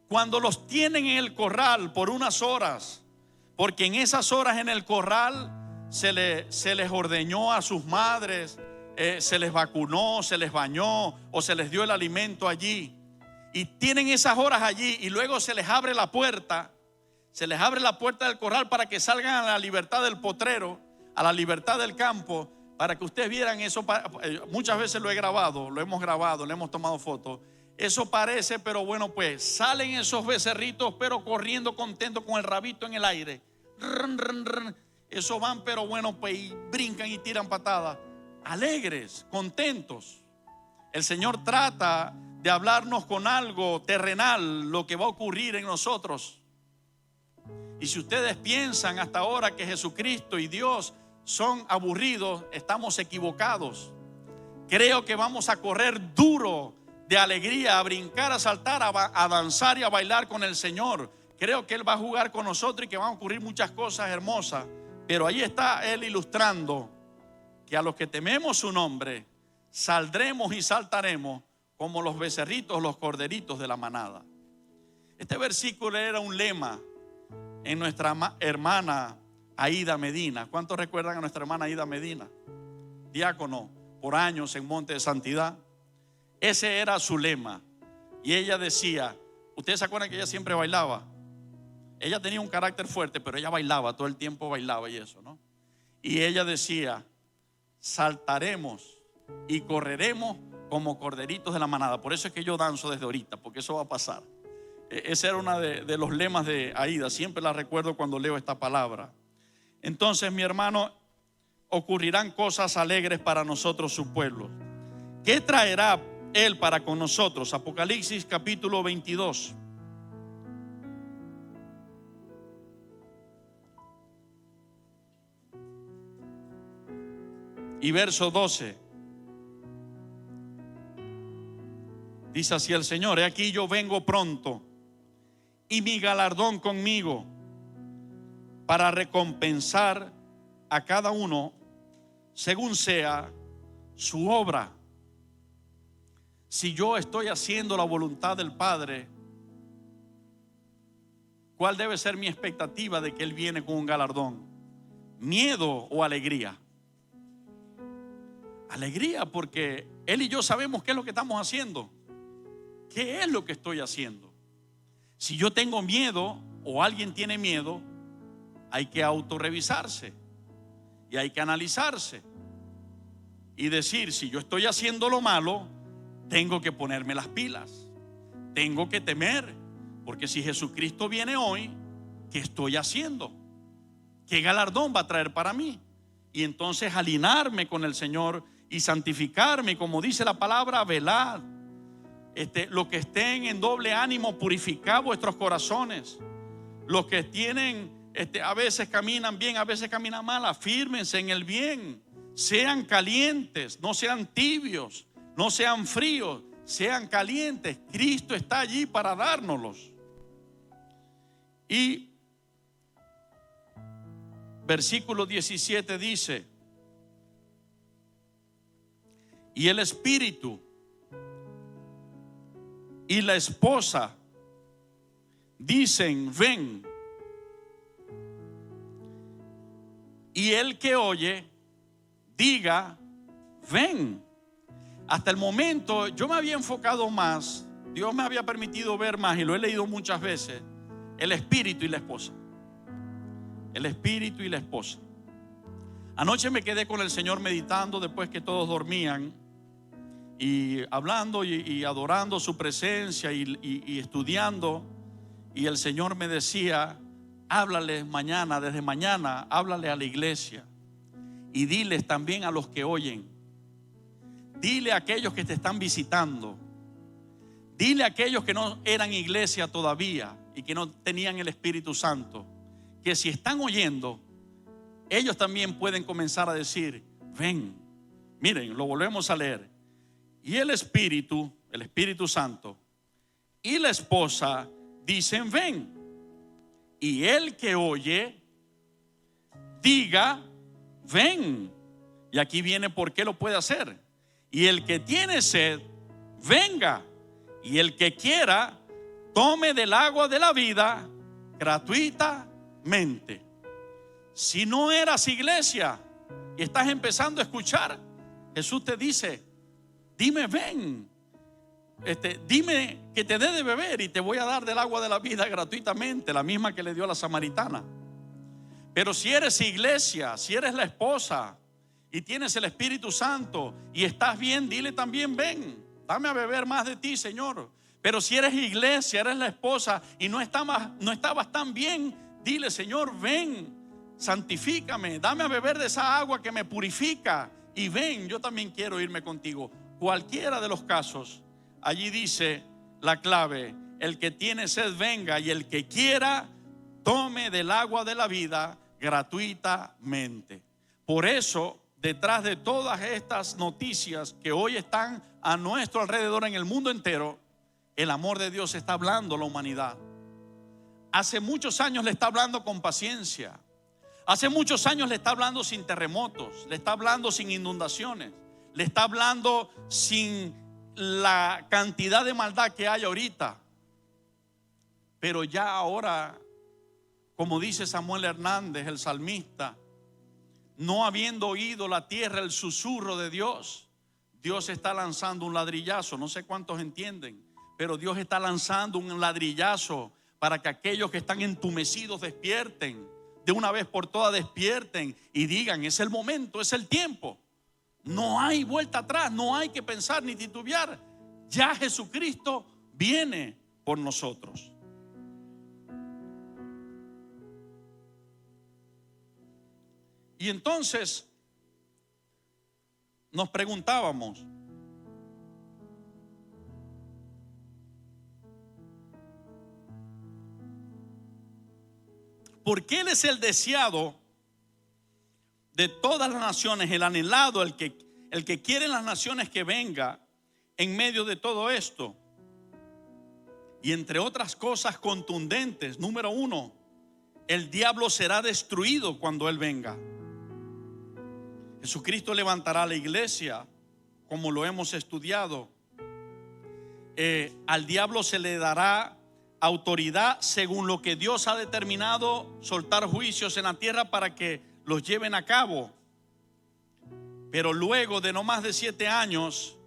Cuando los tienen en el corral por unas horas, porque en esas horas en el corral se les ordeñó a sus madres, se les vacunó, se les bañó o se les dio el alimento allí, y tienen esas horas allí, y luego se les abre la puerta. Se les abre la puerta del corral para que salgan a la libertad del potrero, a la libertad del campo, para que ustedes vieran eso. Muchas veces lo he grabado, lo hemos grabado, le hemos tomado fotos. Eso parece, pero bueno, pues salen esos becerritos, pero corriendo contentos con el rabito en el aire. Eso van, pero bueno, pues y brincan y tiran patadas, alegres, contentos. El Señor trata de hablarnos con algo terrenal, lo que va a ocurrir en nosotros. Y si ustedes piensan hasta ahora que Jesucristo y Dios son aburridos, estamos equivocados. Creo que vamos a correr duro de alegría, a brincar, a saltar, a danzar y a bailar con el Señor. Creo que Él va a jugar con nosotros y que van a ocurrir muchas cosas hermosas. Pero ahí está Él ilustrando que a los que tememos su nombre, saldremos y saltaremos como los becerritos, los corderitos de la manada. Este versículo era un lema en nuestra hermana Aida Medina. ¿Cuántos recuerdan a nuestra hermana Aida Medina? Diácono por años en Monte de Santidad. Ese era su lema. Y ella decía, ¿ustedes se acuerdan que ella siempre bailaba? Ella tenía un carácter fuerte, pero ella bailaba, todo el tiempo bailaba y eso, ¿no? Y ella decía, saltaremos y correremos como corderitos de la manada. Por eso es que yo danzo desde ahorita, porque eso va a pasar. Ese era uno de los lemas de Aida. Siempre la recuerdo cuando leo esta palabra. Entonces, mi hermano, ocurrirán cosas alegres para nosotros, su pueblo. ¿Qué traerá Él para con nosotros? Apocalipsis capítulo 22. Y verso 12. Dice así el Señor: he aquí yo vengo pronto, y mi galardón conmigo, para recompensar a cada uno según sea su obra. Si yo estoy haciendo la voluntad del Padre, ¿cuál debe ser mi expectativa de que Él viene con un galardón? ¿Miedo o alegría? Alegría, porque Él y yo sabemos qué es lo que estamos haciendo. ¿Qué es lo que estoy haciendo? Si yo tengo miedo o alguien tiene miedo, hay que autorrevisarse y hay que analizarse y decir: si yo estoy haciendo lo malo, tengo que ponerme las pilas, tengo que temer, porque si Jesucristo viene hoy, ¿qué estoy haciendo? ¿Qué galardón va a traer para mí? Y entonces alinearme con el Señor y santificarme, como dice la palabra, velad. Los que estén en doble ánimo, purificad vuestros corazones. Los que tienen, a veces caminan bien, a veces caminan mal, afírmense en el bien. Sean calientes, no sean tibios, no sean fríos, sean calientes. Cristo está allí para dárnoslos. Y versículo 17 dice: y el Espíritu y la esposa dicen: ven. Y el que oye, diga: ven. Hasta el momento yo me había enfocado más, Dios me había permitido ver más, y lo he leído muchas veces, el Espíritu y la esposa. El Espíritu y la esposa. Anoche me quedé con el Señor meditando después que todos dormían, y hablando y adorando su presencia y estudiando. Y el Señor me decía: háblales mañana, desde mañana, háblale a la iglesia y diles también a los que oyen. Dile a aquellos que te están visitando. Dile a aquellos que no eran iglesia todavía y que no tenían el Espíritu Santo, que si están oyendo, ellos también pueden comenzar a decir: ven. Miren, lo volvemos a leer. Y el Espíritu Santo y la esposa dicen: ven. Y el que oye, diga: ven. Y aquí viene por qué lo puede hacer. Y el que tiene sed, venga. Y el que quiera, tome del agua de la vida gratuitamente. Si no eras iglesia y estás empezando a escuchar, Jesús te dice: dime, ven. Dime que te dé de beber y te voy a dar del agua de la vida gratuitamente, la misma que le dio a la samaritana. Pero si eres iglesia, si eres la esposa y tienes el Espíritu Santo y estás bien, dile también: ven, dame a beber más de ti, Señor. Pero si eres iglesia, eres la esposa y no estabas tan bien, dile: Señor, ven, santifícame, dame a beber de esa agua que me purifica, y ven, yo también quiero irme contigo. Cualquiera de los casos, allí dice la clave: el que tiene sed, venga, y el que quiera, tome del agua de la vida gratuitamente. Por eso, detrás de todas estas noticias que hoy están a nuestro alrededor en el mundo entero, el amor de Dios está hablando a la humanidad. Hace muchos años le está hablando con paciencia. Hace muchos años le está hablando sin terremotos, le está hablando sin inundaciones, le está hablando sin la cantidad de maldad que hay ahorita. Pero ya ahora, como dice Samuel Hernández, el salmista, no habiendo oído la tierra el susurro de Dios, Dios está lanzando un ladrillazo. No sé cuántos entienden, pero Dios está lanzando un ladrillazo para que aquellos que están entumecidos despierten. De una vez por todas despierten y digan: es el momento, es el tiempo. No hay vuelta atrás, no hay que pensar ni titubear. Ya Jesucristo viene por nosotros. Y entonces nos preguntábamos: ¿por qué Él es el deseado de todas las naciones, el anhelado, el que quieren las naciones que venga en medio de todo esto? Y entre otras cosas contundentes, número 1, el diablo será destruido cuando Él venga. Jesucristo levantará la iglesia, como lo hemos estudiado. Al diablo se le dará autoridad según lo que Dios ha determinado, soltar juicios en la tierra para que los lleven a cabo. Pero luego de no más de 7 años,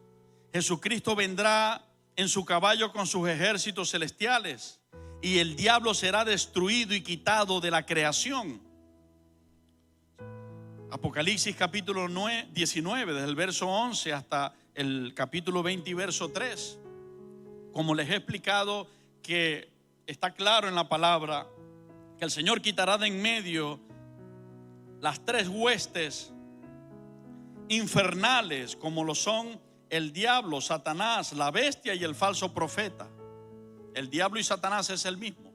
Jesucristo vendrá en su caballo con sus ejércitos celestiales, y el diablo será destruido y quitado de la creación. Apocalipsis capítulo 19, desde el verso 11 hasta el capítulo 20 y verso 3. Como les he explicado, que está claro en la palabra que el Señor quitará de en medio las 3 huestes infernales, como lo son el diablo, Satanás, la bestia y el falso profeta. El diablo y Satanás es el mismo.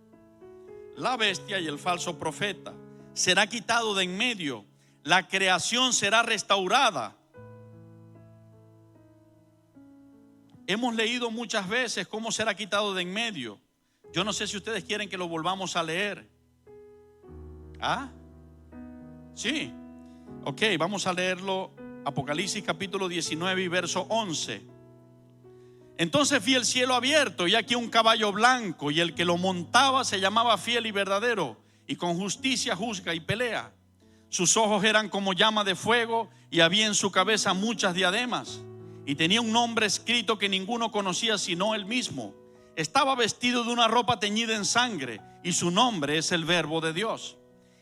La bestia y el falso profeta será quitado de en medio. La creación será restaurada. Hemos leído muchas veces cómo será quitado de en medio. Yo no sé si ustedes quieren que lo volvamos a leer. ¿Ah? Sí. Ok, vamos a leerlo. Apocalipsis capítulo 19 y verso 11. Entonces vi el cielo abierto y aquí un caballo blanco, y el que lo montaba se llamaba Fiel y Verdadero, y con justicia juzga y pelea. Sus ojos eran como llama de fuego, y había en su cabeza muchas diademas, y tenía un nombre escrito que ninguno conocía sino él mismo. Estaba vestido de una ropa teñida en sangre, y su nombre es el Verbo de Dios.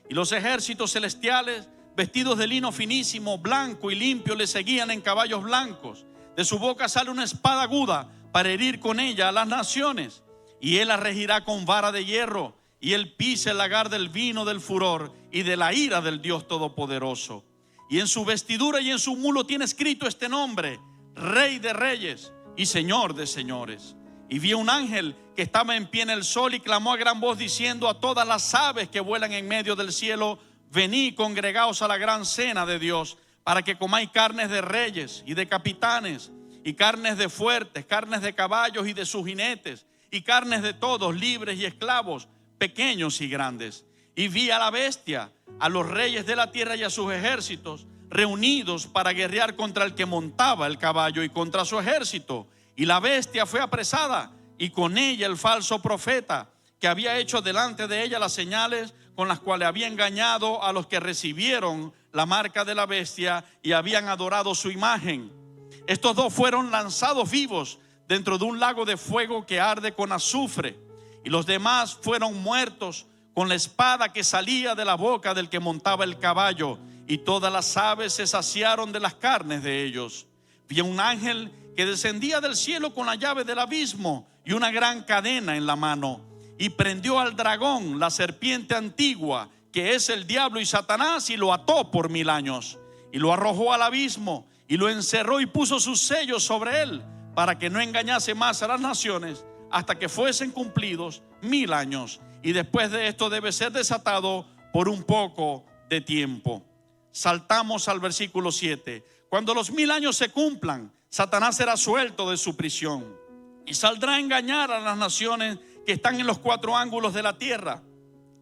Y los ejércitos celestiales, vestidos de lino finísimo, blanco y limpio, le seguían en caballos blancos. De su boca sale una espada aguda para herir con ella a las naciones. Y él la regirá con vara de hierro, y él pisa el lagar del vino del furor y de la ira del Dios Todopoderoso. Y en su vestidura y en su mulo tiene escrito este nombre: Rey de Reyes y Señor de Señores. Y vi un ángel que estaba en pie en el sol y clamó a gran voz diciendo a todas las aves que vuelan en medio del cielo: venid, congregaos a la gran cena de Dios, para que comáis carnes de reyes y de capitanes, y carnes de fuertes, carnes de caballos y de sus jinetes, y carnes de todos, libres y esclavos, pequeños y grandes. Y vi a la bestia, a los reyes de la tierra y a sus ejércitos, reunidos para guerrear contra el que montaba el caballo y contra su ejército. Y la bestia fue apresada, y con ella el falso profeta, que había hecho delante de ella las señales con las cuales había engañado a los que recibieron la marca de la bestia y habían adorado su imagen. Estos dos fueron lanzados vivos dentro de un lago de fuego que arde con azufre, y los demás fueron muertos con la espada que salía de la boca del que montaba el caballo, y todas las aves se saciaron de las carnes de ellos. Vi un ángel que descendía del cielo con la llave del abismo y una gran cadena en la mano, y prendió al dragón, la serpiente antigua, que es el diablo y Satanás, y lo ató por 1000 años, y lo arrojó al abismo, y lo encerró y puso sus sellos sobre él, para que no engañase más a las naciones hasta que fuesen cumplidos 1000 años. Y después de esto debe ser desatado por un poco de tiempo. Saltamos al versículo 7. Cuando los 1000 años se cumplan, Satanás será suelto de su prisión y saldrá a engañar a las naciones que están en los 4 ángulos de la tierra,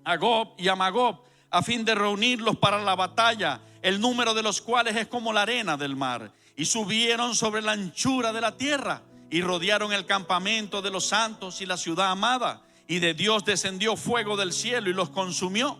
a Gog y a Magog, a fin de reunirlos para la batalla, el número de los cuales es como la arena del mar. Y subieron sobre la anchura de la tierra y rodearon el campamento de los santos y la ciudad amada. Y de Dios descendió fuego del cielo y los consumió.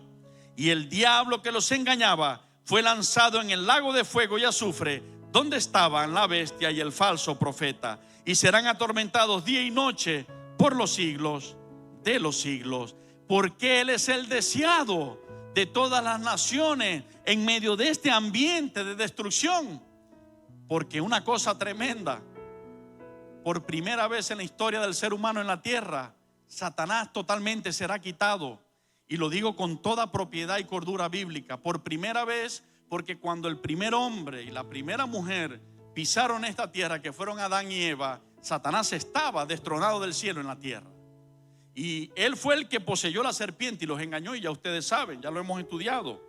Y el diablo que los engañaba fue lanzado en el lago de fuego y azufre, donde estaban la bestia y el falso profeta, y serán atormentados día y noche por los siglos de los siglos. Porque Él es el deseado de todas las naciones en medio de este ambiente de destrucción. Porque una cosa tremenda, por primera vez en la historia del ser humano en la tierra, Satanás totalmente será quitado. Y lo digo con toda propiedad y cordura bíblica. Por primera vez, porque cuando el primer hombre y la primera mujer pisaron esta tierra, que fueron Adán y Eva, Satanás estaba destronado del cielo en la tierra. Y él fue el que poseyó la serpiente y los engañó, y ya ustedes saben, ya lo hemos estudiado.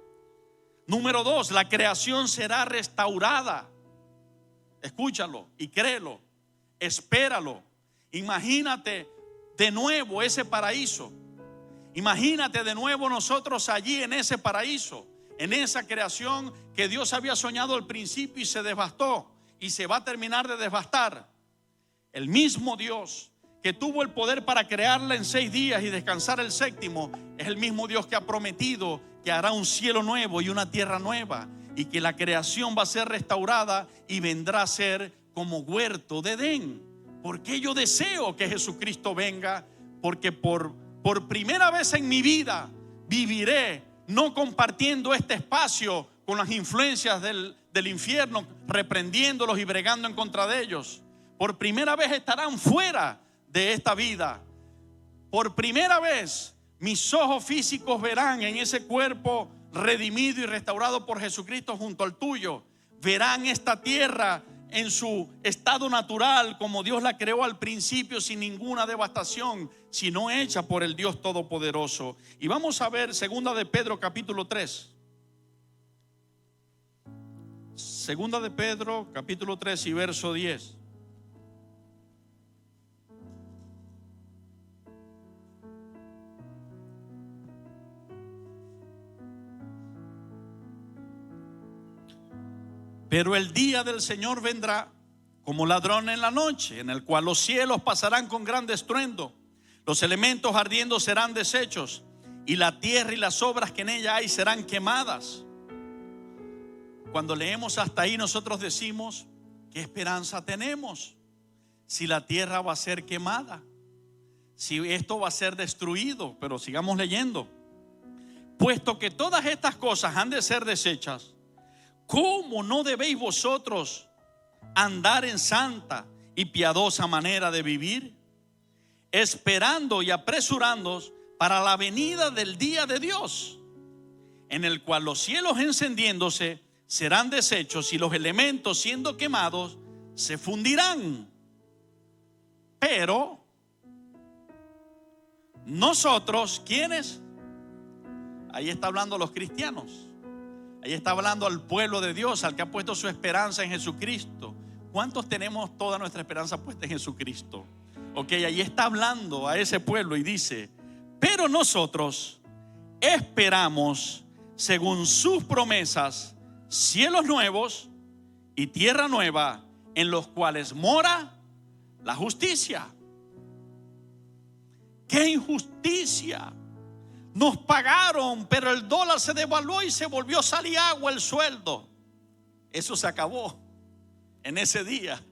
Número 2, la creación será restaurada. Escúchalo y créelo, espéralo. Imagínate de nuevo ese paraíso. Imagínate de nuevo nosotros allí en ese paraíso, en esa creación que Dios había soñado al principio y se devastó y se va a terminar de devastar. El mismo Dios que tuvo el poder para crearla en 6 días y descansar el séptimo, es el mismo Dios que ha prometido que hará un cielo nuevo y una tierra nueva, y que la creación va a ser restaurada y vendrá a ser como huerto de Edén. Porque yo deseo que Jesucristo venga, porque por primera vez en mi vida viviré no compartiendo este espacio con las influencias del infierno, reprendiéndolos y bregando en contra de ellos. Por primera vez estarán fuera de esta vida. Por primera vez mis ojos físicos verán en ese cuerpo redimido y restaurado por Jesucristo junto al tuyo. Verán esta tierra en su estado natural, como Dios la creó al principio, sin ninguna devastación, sino hecha por el Dios Todopoderoso. Y vamos a ver 2 de Pedro capítulo 3. 2 de Pedro capítulo 3 y verso 10. Pero el día del Señor vendrá como ladrón en la noche, en el cual los cielos pasarán con gran estruendo, los elementos ardiendo serán deshechos, y la tierra y las obras que en ella hay serán quemadas. Cuando leemos hasta ahí, nosotros decimos: ¿qué esperanza tenemos? Si la tierra va a ser quemada, si esto va a ser destruido. Pero sigamos leyendo. Puesto que todas estas cosas han de ser deshechas, ¿cómo no debéis vosotros andar en santa y piadosa manera de vivir, esperando y apresurándonos para la venida del día de Dios, en el cual los cielos encendiéndose serán deshechos y los elementos siendo quemados se fundirán. Pero nosotros, ¿quiénes? Ahí está hablando los cristianos. Ahí está hablando al pueblo de Dios, al que ha puesto su esperanza en Jesucristo. ¿Cuántos tenemos toda nuestra esperanza puesta en Jesucristo? Ok, ahí está hablando a ese pueblo y dice: pero nosotros esperamos, según sus promesas, cielos nuevos y tierra nueva, en los cuales mora la justicia. ¡Qué injusticia! Nos pagaron, pero el dólar se devaluó y se volvió a salir agua el sueldo. Eso se acabó en ese día.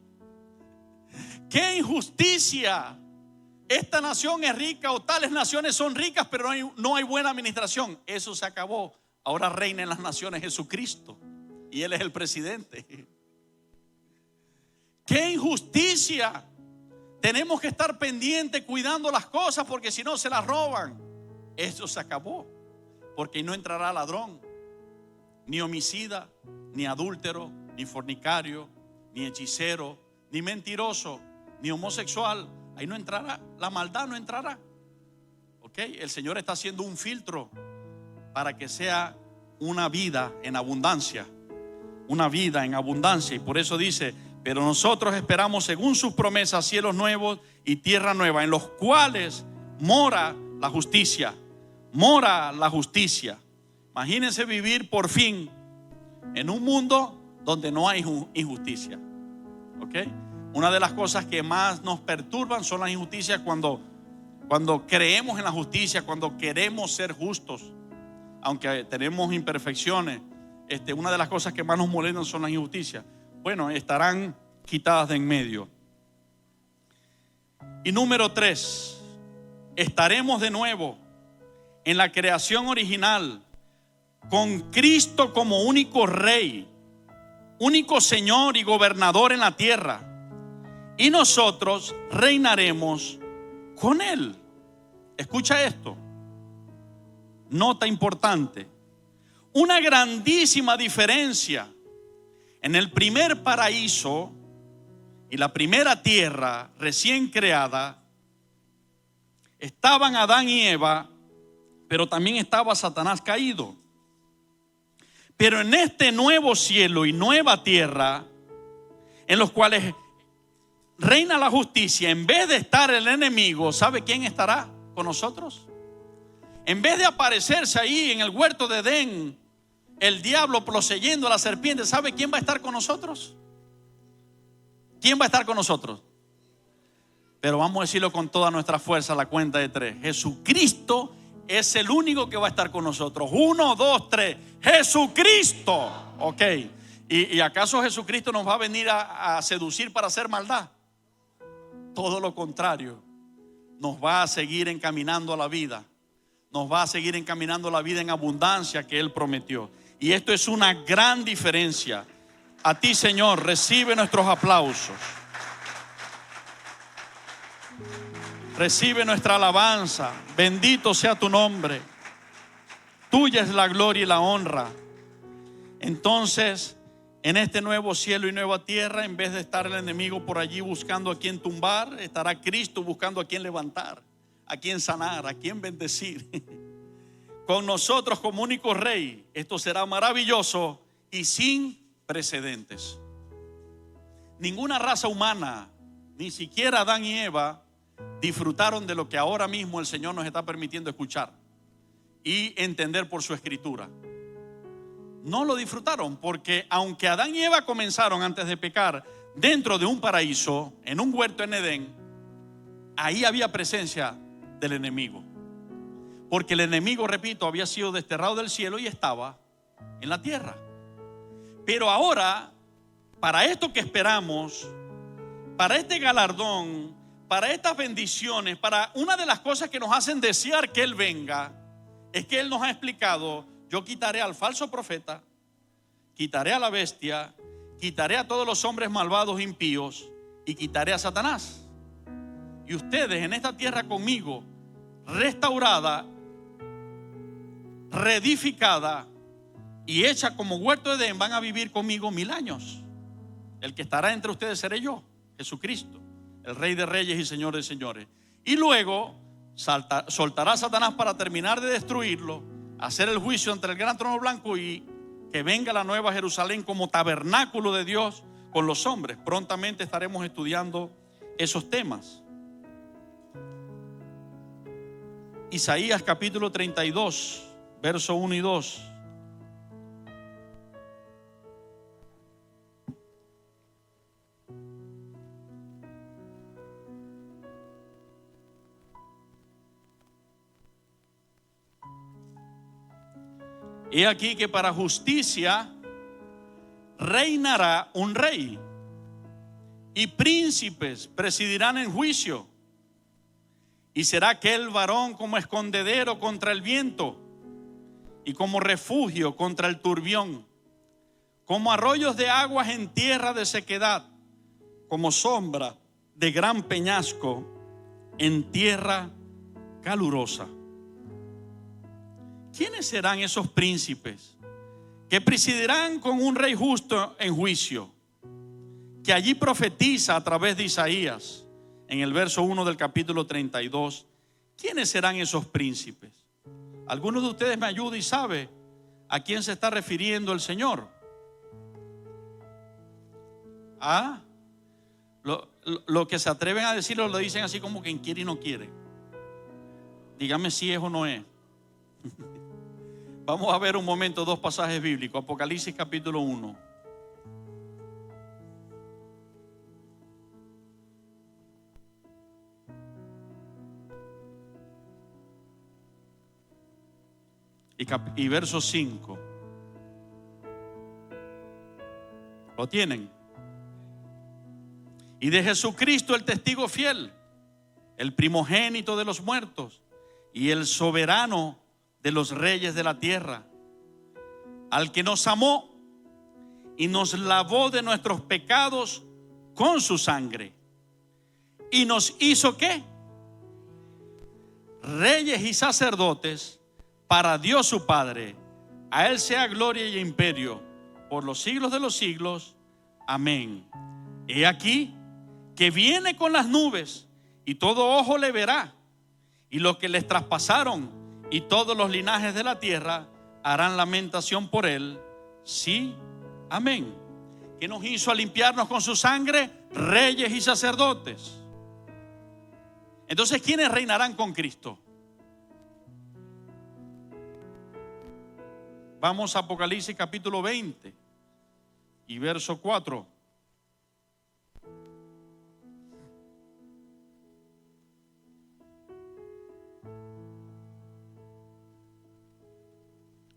¡Qué injusticia! Esta nación es rica o tales naciones son ricas, pero no hay buena administración. Eso se acabó. Ahora reina en las naciones Jesucristo y Él es el presidente. ¡Qué injusticia! Tenemos que estar pendientes cuidando las cosas, porque si no se las roban. Eso se acabó, porque no entrará ladrón, ni homicida, ni adúltero, ni fornicario, ni hechicero, ni mentiroso, ni homosexual. Ahí no entrará, la maldad no entrará. Ok, el Señor está haciendo un filtro para que sea una vida en abundancia. Una vida en abundancia. Y por eso dice: pero nosotros esperamos, según sus promesas, cielos nuevos y tierra nueva, en los cuales mora la justicia. Mora la justicia. Imagínense vivir por fin en un mundo donde no hay injusticia. ¿Ok? Una de las cosas que más nos perturban son las injusticias cuando creemos en la justicia, cuando queremos ser justos, aunque tenemos imperfecciones. Una de las cosas que más nos molestan son las injusticias. Bueno, estarán quitadas de en medio. Y número 3, estaremos de nuevo en la creación original, con Cristo como único Rey, único Señor y gobernador en la tierra, y nosotros reinaremos con Él. Escucha esto, nota importante: una grandísima diferencia. En el primer paraíso y la primera tierra recién creada, estaban Adán y Eva, pero también estaba Satanás caído. Pero en este nuevo cielo y nueva tierra, en los cuales reina la justicia, en vez de estar el enemigo, ¿sabe quién estará con nosotros? En vez de aparecerse ahí en el huerto de Edén, el diablo poseyendo a la serpiente, ¿sabe quién va a estar con nosotros? ¿Quién va a estar con nosotros? Pero vamos a decirlo con toda nuestra fuerza a la cuenta de 3. Jesucristo es el único que va a estar con nosotros. 1, 2, 3. Jesucristo. Ok. ¿Y acaso Jesucristo nos va a venir a seducir para hacer maldad? Todo lo contrario. Nos va a seguir encaminando a la vida. Nos va a seguir encaminando a la vida en abundancia que Él prometió. Y esto es una gran diferencia. A ti, Señor, recibe nuestros aplausos. Recibe nuestra alabanza. Bendito sea tu nombre. Tuya es la gloria y la honra. Entonces, en este nuevo cielo y nueva tierra, en vez de estar el enemigo por allí buscando a quien tumbar, estará Cristo buscando a quien levantar, a quien sanar, a quien bendecir. Con nosotros como único Rey. Esto será maravilloso y sin precedentes. Ninguna raza humana, ni siquiera Adán y Eva, disfrutaron de lo que ahora mismo el Señor nos está permitiendo escuchar y entender por su escritura. No lo disfrutaron, porque aunque Adán y Eva comenzaron antes de pecar dentro de un paraíso, en un huerto en Edén, ahí había presencia del enemigo, porque el enemigo, repito, había sido desterrado del cielo y estaba en la tierra. Pero ahora, para esto que esperamos, para este galardón, para estas bendiciones, para una de las cosas que nos hacen desear que Él venga, es que Él nos ha explicado: yo quitaré al falso profeta, quitaré a la bestia, quitaré a todos los hombres malvados impíos y quitaré a Satanás. Y ustedes en esta tierra conmigo, restaurada, reedificada y hecha como huerto de Edén, van a vivir conmigo 1000 años. El que estará entre ustedes seré yo, Jesucristo, el Rey de Reyes y Señor de Señores. Y luego soltará a Satanás para terminar de destruirlo, hacer el juicio ante el gran trono blanco y que venga la nueva Jerusalén como tabernáculo de Dios con los hombres. Prontamente estaremos estudiando esos temas. Isaías capítulo 32, verso 1 y 2. He aquí que para justicia reinará un rey, y príncipes presidirán en juicio. Y será aquel varón como escondedero contra el viento, y como refugio contra el turbión, como arroyos de aguas en tierra de sequedad, como sombra de gran peñasco en tierra calurosa. ¿Quiénes serán esos príncipes que presidirán con un rey justo en juicio? Que allí profetiza a través de Isaías en el verso 1 del capítulo 32. ¿Quiénes serán esos príncipes? ¿Alguno de ustedes me ayuda y sabe a quién se está refiriendo el Señor? ¿Ah? Lo que se atreven a decirlo lo dicen así como quien quiere y no quiere. Dígame si es o no es. Vamos a ver un momento 2 pasajes bíblicos. Apocalipsis capítulo 1. Y verso 5. ¿Lo tienen? Y de Jesucristo el testigo fiel, el primogénito de los muertos y el soberano de los reyes de la tierra, al que nos amó y nos lavó de nuestros pecados con su sangre y nos hizo ¿qué? Reyes y sacerdotes para Dios su Padre. A Él sea gloria y imperio por los siglos de los siglos. Amén. He aquí que viene con las nubes y todo ojo le verá, y los que les traspasaron y todos los linajes de la tierra harán lamentación por Él. Sí, amén. ¿Qué nos hizo a limpiarnos con su sangre? Reyes y sacerdotes. Entonces, ¿quiénes reinarán con Cristo? Vamos a Apocalipsis capítulo 20 y verso 4.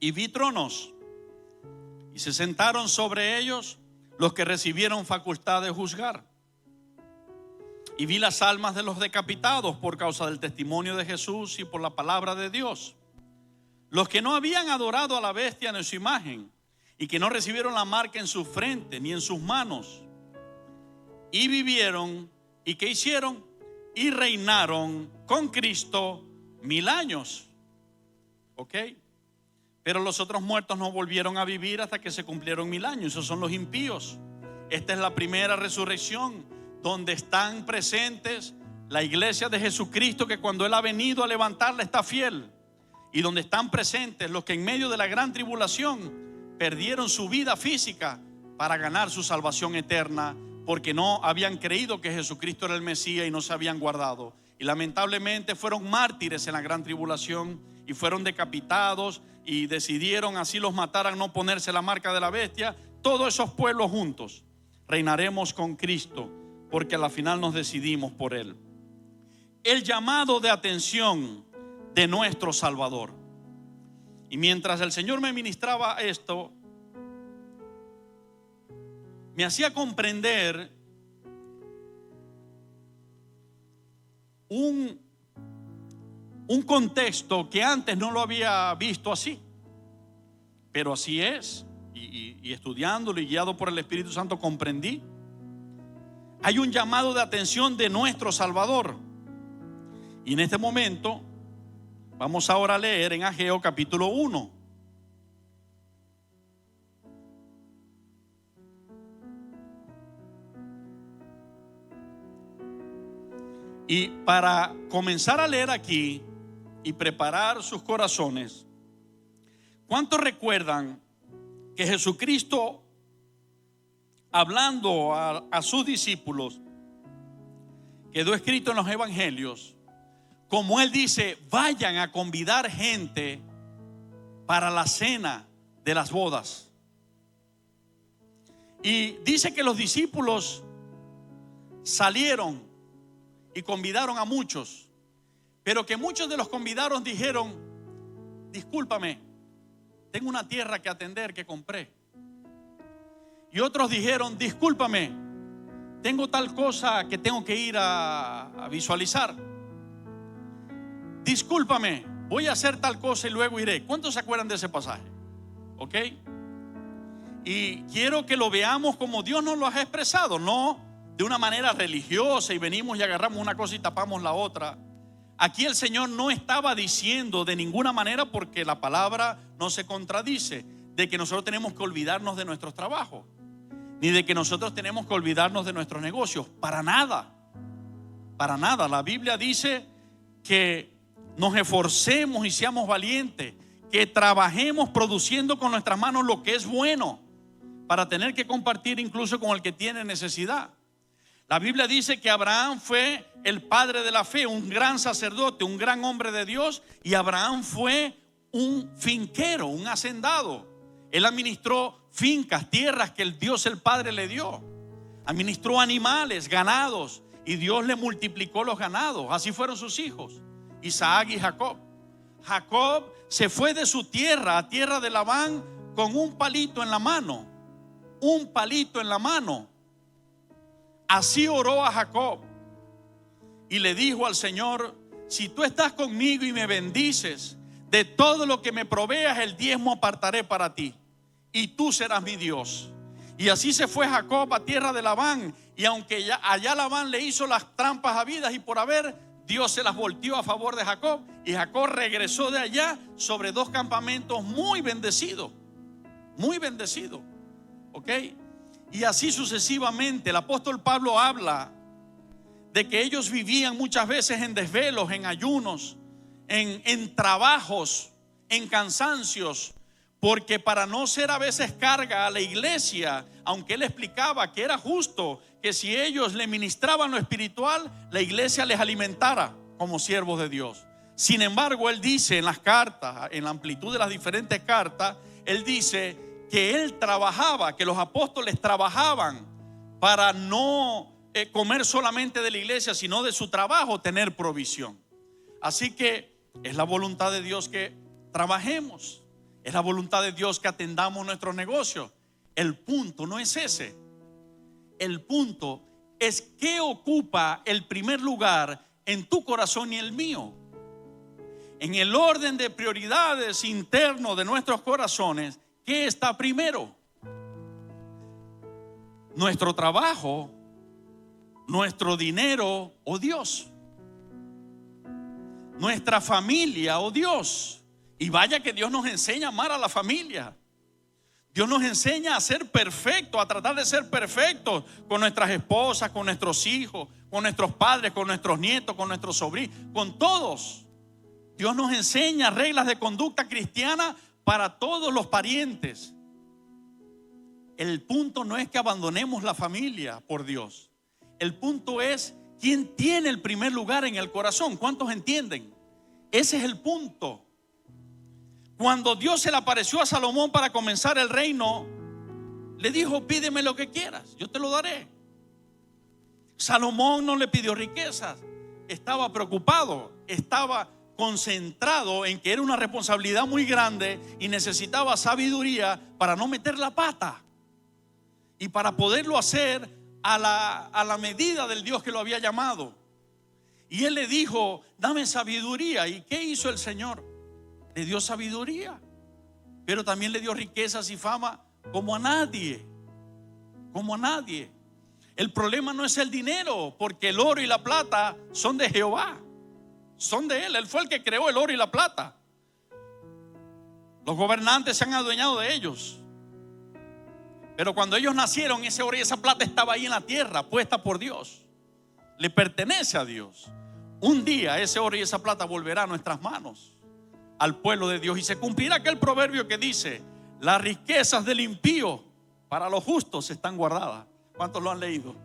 Y vi tronos, y se sentaron sobre ellos los que recibieron facultad de juzgar. Y vi las almas de los decapitados por causa del testimonio de Jesús y por la palabra de Dios, los que no habían adorado a la bestia ni su imagen, y que no recibieron la marca en su frente ni en sus manos. Y vivieron, ¿y qué hicieron? Y reinaron con Cristo 1000 años. ¿Ok? Pero los otros muertos no volvieron a vivir hasta que se cumplieron 1000 años. Esos son los impíos. Esta es la primera resurrección, donde están presentes la iglesia de Jesucristo, que cuando Él ha venido a levantarla está fiel. Y donde están presentes los que en medio de la gran tribulación perdieron su vida física para ganar su salvación eterna, porque no habían creído que Jesucristo era el Mesías y no se habían guardado. Y lamentablemente fueron mártires en la gran tribulación y fueron decapitados, y decidieron así los mataran no ponerse la marca de la bestia. Todos esos pueblos juntos reinaremos con Cristo, porque a la final nos decidimos por Él. El llamado de atención de nuestro Salvador. Y mientras el Señor me ministraba esto, me hacía comprender un contexto que antes no lo había visto así, pero así es. y estudiándolo y guiado por el Espíritu Santo comprendí. Hay un llamado de atención de nuestro Salvador. Y en este momento vamos ahora a leer en Ageo capítulo 1. Y para comenzar a leer aquí y preparar sus corazones, ¿cuántos recuerdan que Jesucristo, hablando a sus discípulos, quedó escrito en los evangelios, como él dice, vayan a convidar gente para la cena de las bodas? Y dice que los discípulos salieron y convidaron a muchos, pero que muchos de los convidados dijeron, discúlpame, tengo una tierra que atender que compré. Y otros dijeron, discúlpame, tengo tal cosa que tengo que ir a visualizar. Discúlpame, voy a hacer tal cosa y luego iré. ¿Cuántos se acuerdan de ese pasaje? ¿Ok? Y quiero que lo veamos como Dios nos lo ha expresado, no de una manera religiosa y venimos y agarramos una cosa y tapamos la otra. Aquí el Señor no estaba diciendo de ninguna manera, porque la palabra no se contradice, de que nosotros tenemos que olvidarnos de nuestros trabajos, ni de que nosotros tenemos que olvidarnos de nuestros negocios. Para nada, para nada. La Biblia dice que nos esforcemos y seamos valientes, que trabajemos produciendo con nuestras manos lo que es bueno, para tener que compartir incluso con el que tiene necesidad. La Biblia dice que Abraham fue el padre de la fe, un gran sacerdote, un gran hombre de Dios, y Abraham fue un finquero, un hacendado. Él administró fincas, tierras que el Dios el Padre le dio. Administró animales, ganados, y Dios le multiplicó los ganados. Así fueron sus hijos, Isaac y Jacob. Jacob se fue de su tierra a tierra de Labán con un palito en la mano. Un palito en la mano. Así oró a Jacob y le dijo al Señor, si tú estás conmigo y me bendices, de todo lo que me proveas el diezmo apartaré para ti, y tú serás mi Dios. Y así se fue Jacob a tierra de Labán, y aunque allá Labán le hizo las trampas habidas y por haber, Dios se las volteó a favor de Jacob, y Jacob regresó de allá sobre 2 campamentos muy bendecidos. Muy bendecido. ¿Ok? Y así sucesivamente. El apóstol Pablo habla de que ellos vivían muchas veces en desvelos, en ayunos, en trabajos, en cansancios, porque para no ser a veces carga a la iglesia, aunque él explicaba que era justo que si ellos le ministraban lo espiritual, la iglesia les alimentara como siervos de Dios. Sin embargo, él dice en las cartas, en la amplitud de las diferentes cartas, él dice que él trabajaba, que los apóstoles trabajaban para no comer solamente de la iglesia, sino de su trabajo tener provisión. Así que es la voluntad de Dios que trabajemos, es la voluntad de Dios que atendamos nuestros negocios. El punto no es ese. El punto es qué ocupa el primer lugar en tu corazón y el mío. En el orden de prioridades interno de nuestros corazones, ¿qué está primero? ¿Nuestro trabajo, nuestro dinero o Dios? ¿Nuestra familia o Dios? Y vaya que Dios nos enseña a amar a la familia. Dios nos enseña a ser perfectos, a tratar de ser perfectos con nuestras esposas, con nuestros hijos, con nuestros padres, con nuestros nietos, con nuestros sobrinos, con todos. Dios nos enseña reglas de conducta cristiana para todos los parientes. El punto no es que abandonemos la familia por Dios. El punto es quién tiene el primer lugar en el corazón. ¿Cuántos entienden? Ese es el punto. Cuando Dios se le apareció a Salomón para comenzar el reino, le dijo: pídeme lo que quieras, yo te lo daré. Salomón no le pidió riquezas, estaba preocupado, estaba concentrado en que era una responsabilidad muy grande y necesitaba sabiduría para no meter la pata y para poderlo hacer a la medida del Dios que lo había llamado. Y él le dijo: dame sabiduría. ¿Y qué hizo el Señor? Le dio sabiduría, pero también le dio riquezas y fama como a nadie, como a nadie. El problema no es el dinero, porque el oro y la plata son de Jehová, son de Él. Él fue el que creó el oro y la plata. Los gobernantes se han adueñado de ellos, pero cuando ellos nacieron, ese oro y esa plata estaba ahí en la tierra, puesta por Dios. Le pertenece a Dios. Un día ese oro y esa plata volverá a nuestras manos, al pueblo de Dios, y se cumplirá aquel proverbio que dice: las riquezas del impío para los justos están guardadas. ¿Cuántos lo han leído?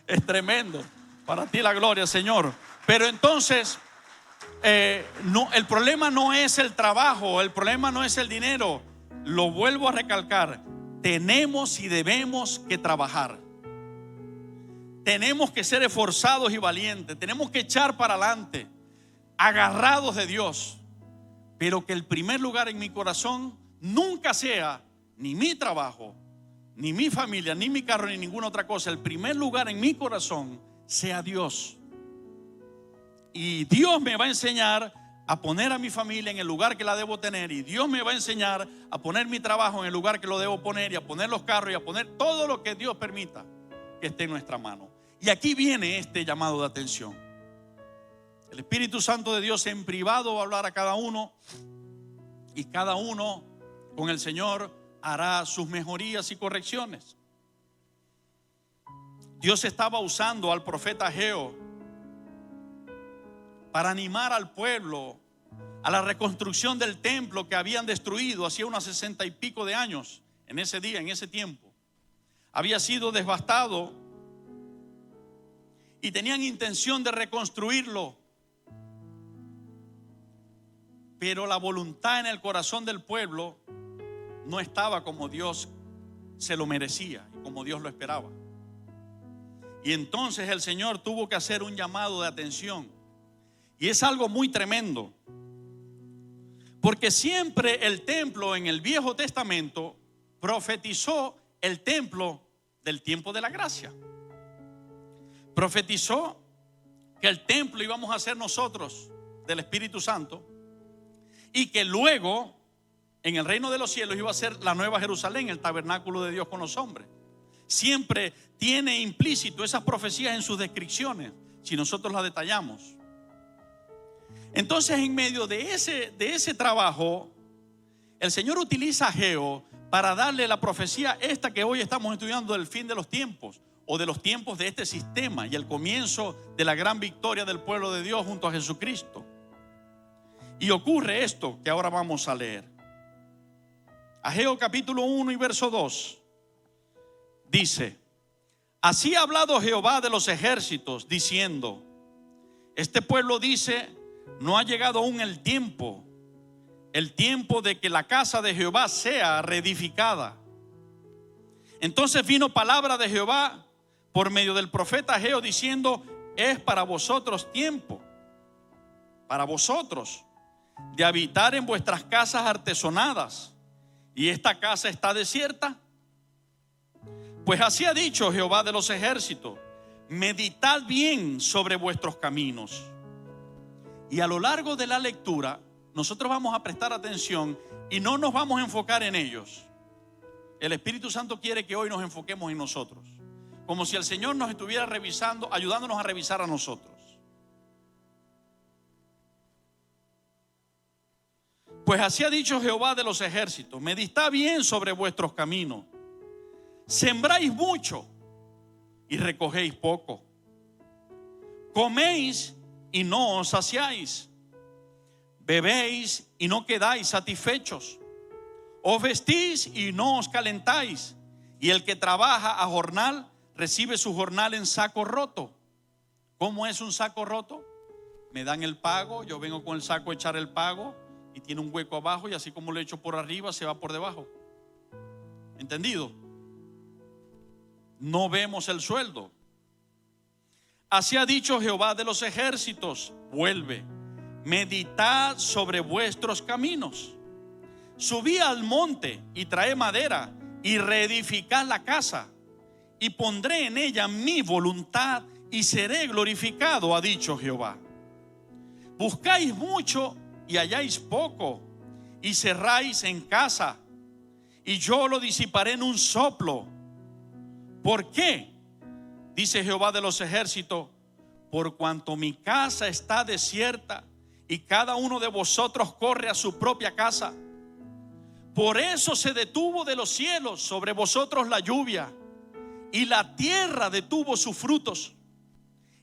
Es tremendo. Para ti la gloria, Señor. Pero entonces no, el problema no es el trabajo, el problema no es el dinero. Lo vuelvo a recalcar: tenemos y debemos que trabajar. Tenemos que ser esforzados y valientes. Tenemos que echar para adelante, agarrados de Dios. Pero que el primer lugar en mi corazón nunca sea ni mi trabajo, ni mi familia, ni mi carro, ni ninguna otra cosa. El primer lugar en mi corazón sea Dios. Y Dios me va a enseñar a poner a mi familia en el lugar que la debo tener. Y Dios me va a enseñar a poner mi trabajo en el lugar que lo debo poner, y a poner los carros, y a poner todo lo que Dios permita que esté en nuestra mano. Y aquí viene este llamado de atención. El Espíritu Santo de Dios en privado va a hablar a cada uno, y cada uno con el Señor hará sus mejorías y correcciones. Dios estaba usando al profeta Ageo para animar al pueblo a la reconstrucción del templo que habían destruido hacía unos 60 y pico de años. En ese día, en ese tiempo, había sido devastado y tenían intención de reconstruirlo, pero la voluntad en el corazón del pueblo no estaba como Dios se lo merecía y como Dios lo esperaba. Y entonces el Señor tuvo que hacer un llamado de atención. Y es algo muy tremendo, porque siempre el templo en el Viejo Testamento profetizó el templo del tiempo de la gracia. Profetizó que el templo íbamos a ser nosotros, del Espíritu Santo, y que luego en el reino de los cielos iba a ser la nueva Jerusalén, el tabernáculo de Dios con los hombres. Siempre tiene implícito esas profecías en sus descripciones, si nosotros las detallamos. Entonces, en medio de ese trabajo, el Señor utiliza a Ageo para darle la profecía esta que hoy estamos estudiando, del fin de los tiempos, o de los tiempos de este sistema, y el comienzo de la gran victoria del pueblo de Dios junto a Jesucristo. Y ocurre esto que ahora vamos a leer. Ageo capítulo 1 y verso 2 dice: así ha hablado Jehová de los ejércitos, diciendo: este pueblo dice, no ha llegado aún el tiempo de que la casa de Jehová sea reedificada. Entonces vino palabra de Jehová por medio del profeta Ageo, diciendo: es para vosotros tiempo, para vosotros, de habitar en vuestras casas artesonadas, y esta casa está desierta. Pues así ha dicho Jehová de los ejércitos: meditad bien sobre vuestros caminos. Y a lo largo de la lectura nosotros vamos a prestar atención y no nos vamos a enfocar en ellos. El Espíritu Santo quiere que hoy nos enfoquemos en nosotros, como si el Señor nos estuviera revisando, ayudándonos a revisar a nosotros. Pues así ha dicho Jehová de los ejércitos: meditad bien sobre vuestros caminos. Sembráis mucho y recogéis poco. Coméis y no os saciáis. Bebéis y no quedáis satisfechos. Os vestís y no os calentáis. Y el que trabaja a jornal recibe su jornal en saco roto. ¿Cómo es un saco roto? Me dan el pago, yo vengo con el saco a echar el pago, y tiene un hueco abajo, y así como lo echo por arriba, se va por debajo. ¿Entendido? No vemos el sueldo. Así ha dicho Jehová de los ejércitos: vuelve, meditad sobre vuestros caminos. Subí al monte y trae madera y reedificad la casa, y pondré en ella mi voluntad y seré glorificado, ha dicho Jehová. Buscáis mucho y halláis poco, y cerráis en casa, y yo lo disiparé en un soplo. ¿Por qué? Dice Jehová de los ejércitos: por cuanto mi casa está desierta y cada uno de vosotros corre a su propia casa. Por eso se detuvo de los cielos sobre vosotros la lluvia, y la tierra detuvo sus frutos.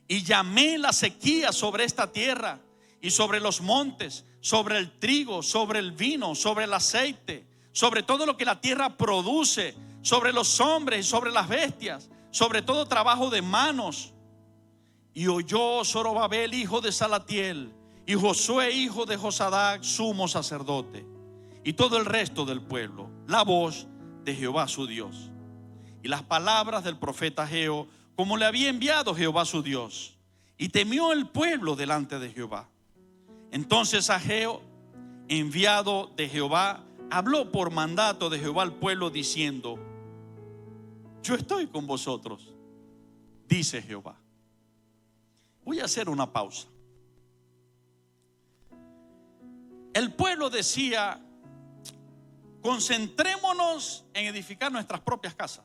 Y llamé la sequía sobre esta tierra y sobre los montes, sobre el trigo, sobre el vino, sobre el aceite, sobre todo lo que la tierra produce, sobre los hombres y sobre las bestias, sobre todo trabajo de manos. Y oyó Zorobabel, hijo de Salatiel, y Josué, hijo de Josadac, sumo sacerdote, y todo el resto del pueblo, la voz de Jehová su Dios, y las palabras del profeta Ageo, como le había enviado Jehová su Dios. Y temió el pueblo delante de Jehová. Entonces Ageo, enviado de Jehová, habló por mandato de Jehová al pueblo, diciendo: yo estoy con vosotros, dice Jehová. Voy a hacer una pausa. El pueblo decía: concentrémonos en edificar nuestras propias casas.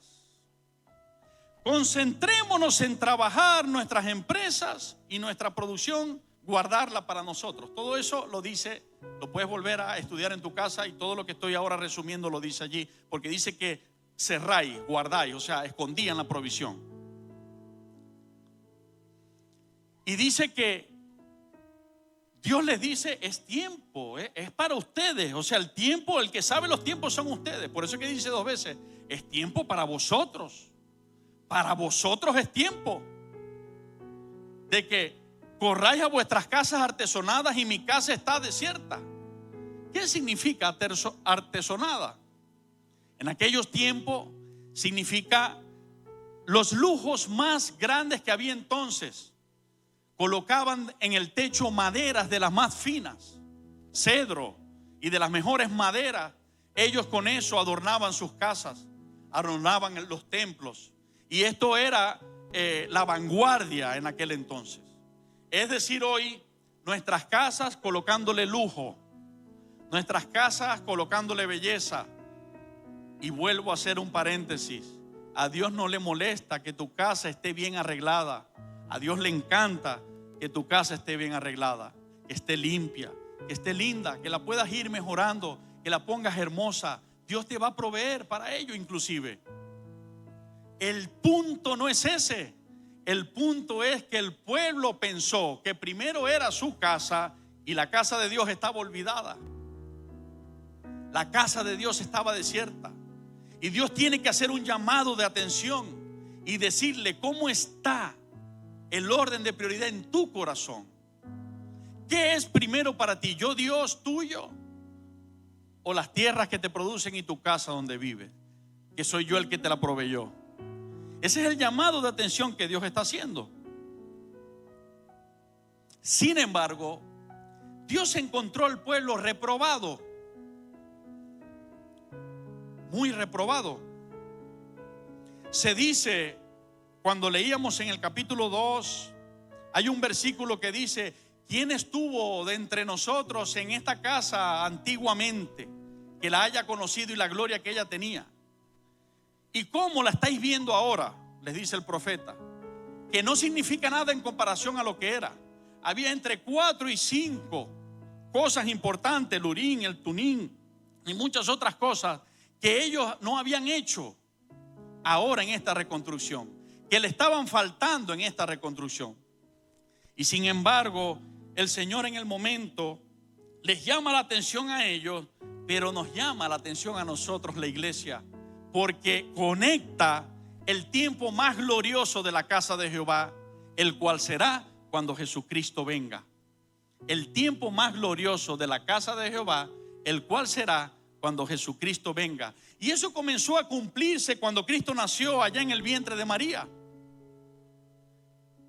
Concentrémonos en trabajar nuestras empresas y nuestra producción, guardarla para nosotros. Todo eso lo dice, lo puedes volver a estudiar en tu casa, y todo lo que estoy ahora resumiendo lo dice allí, porque dice que cerráis, guardáis, o sea, escondían la provisión. Y dice que Dios les dice: es tiempo, es para ustedes. O sea, el tiempo, el que sabe los tiempos son ustedes. Por eso es que dice dos veces: es tiempo para vosotros. Para vosotros es tiempo de que corráis a vuestras casas artesonadas, y mi casa está desierta. ¿Qué significa artesonada? En aquellos tiempos significa los lujos más grandes que había entonces. Colocaban en el techo maderas de las más finas, cedro y de las mejores maderas. Ellos con eso adornaban sus casas, adornaban los templos. Y esto era la vanguardia en aquel entonces. Es decir, hoy nuestras casas colocándole lujo, nuestras casas colocándole belleza. Y vuelvo a hacer un paréntesis: a Dios no le molesta que tu casa esté bien arreglada. A Dios le encanta que tu casa esté bien arreglada, que esté limpia, que esté linda, que la puedas ir mejorando, que la pongas hermosa. Dios te va a proveer para ello inclusive. El punto no es ese. El punto es que el pueblo pensó que primero era su casa, y la casa de Dios estaba olvidada. La casa de Dios estaba desierta. Y Dios tiene que hacer un llamado de atención y decirle: ¿cómo está el orden de prioridad en tu corazón? ¿Qué es primero para ti? ¿Yo, Dios tuyo, o las tierras que te producen y tu casa donde vives, que soy yo el que te la proveyó? Ese es el llamado de atención que Dios está haciendo. Sin embargo, Dios encontró al pueblo reprobado, muy reprobado. Se dice, cuando leíamos en el capítulo 2, hay un versículo que dice: ¿quién estuvo de entre nosotros en esta casa antiguamente, que la haya conocido y la gloria que ella tenía? ¿Y cómo la estáis viendo ahora? Les dice el profeta, que no significa nada en comparación a lo que era. Había entre 4 y 5 cosas importantes: el Urín, el Tunín y muchas otras cosas que ellos no habían hecho ahora en esta reconstrucción, que le estaban faltando en esta reconstrucción. Y sin embargo, el Señor en el momento les llama la atención a ellos, pero nos llama la atención a nosotros, la iglesia, porque conecta el tiempo más glorioso de la casa de Jehová, el cual será cuando Jesucristo venga. El tiempo más glorioso de la casa de Jehová, el cual será cuando Jesucristo venga. Y eso comenzó a cumplirse cuando Cristo nació allá en el vientre de María.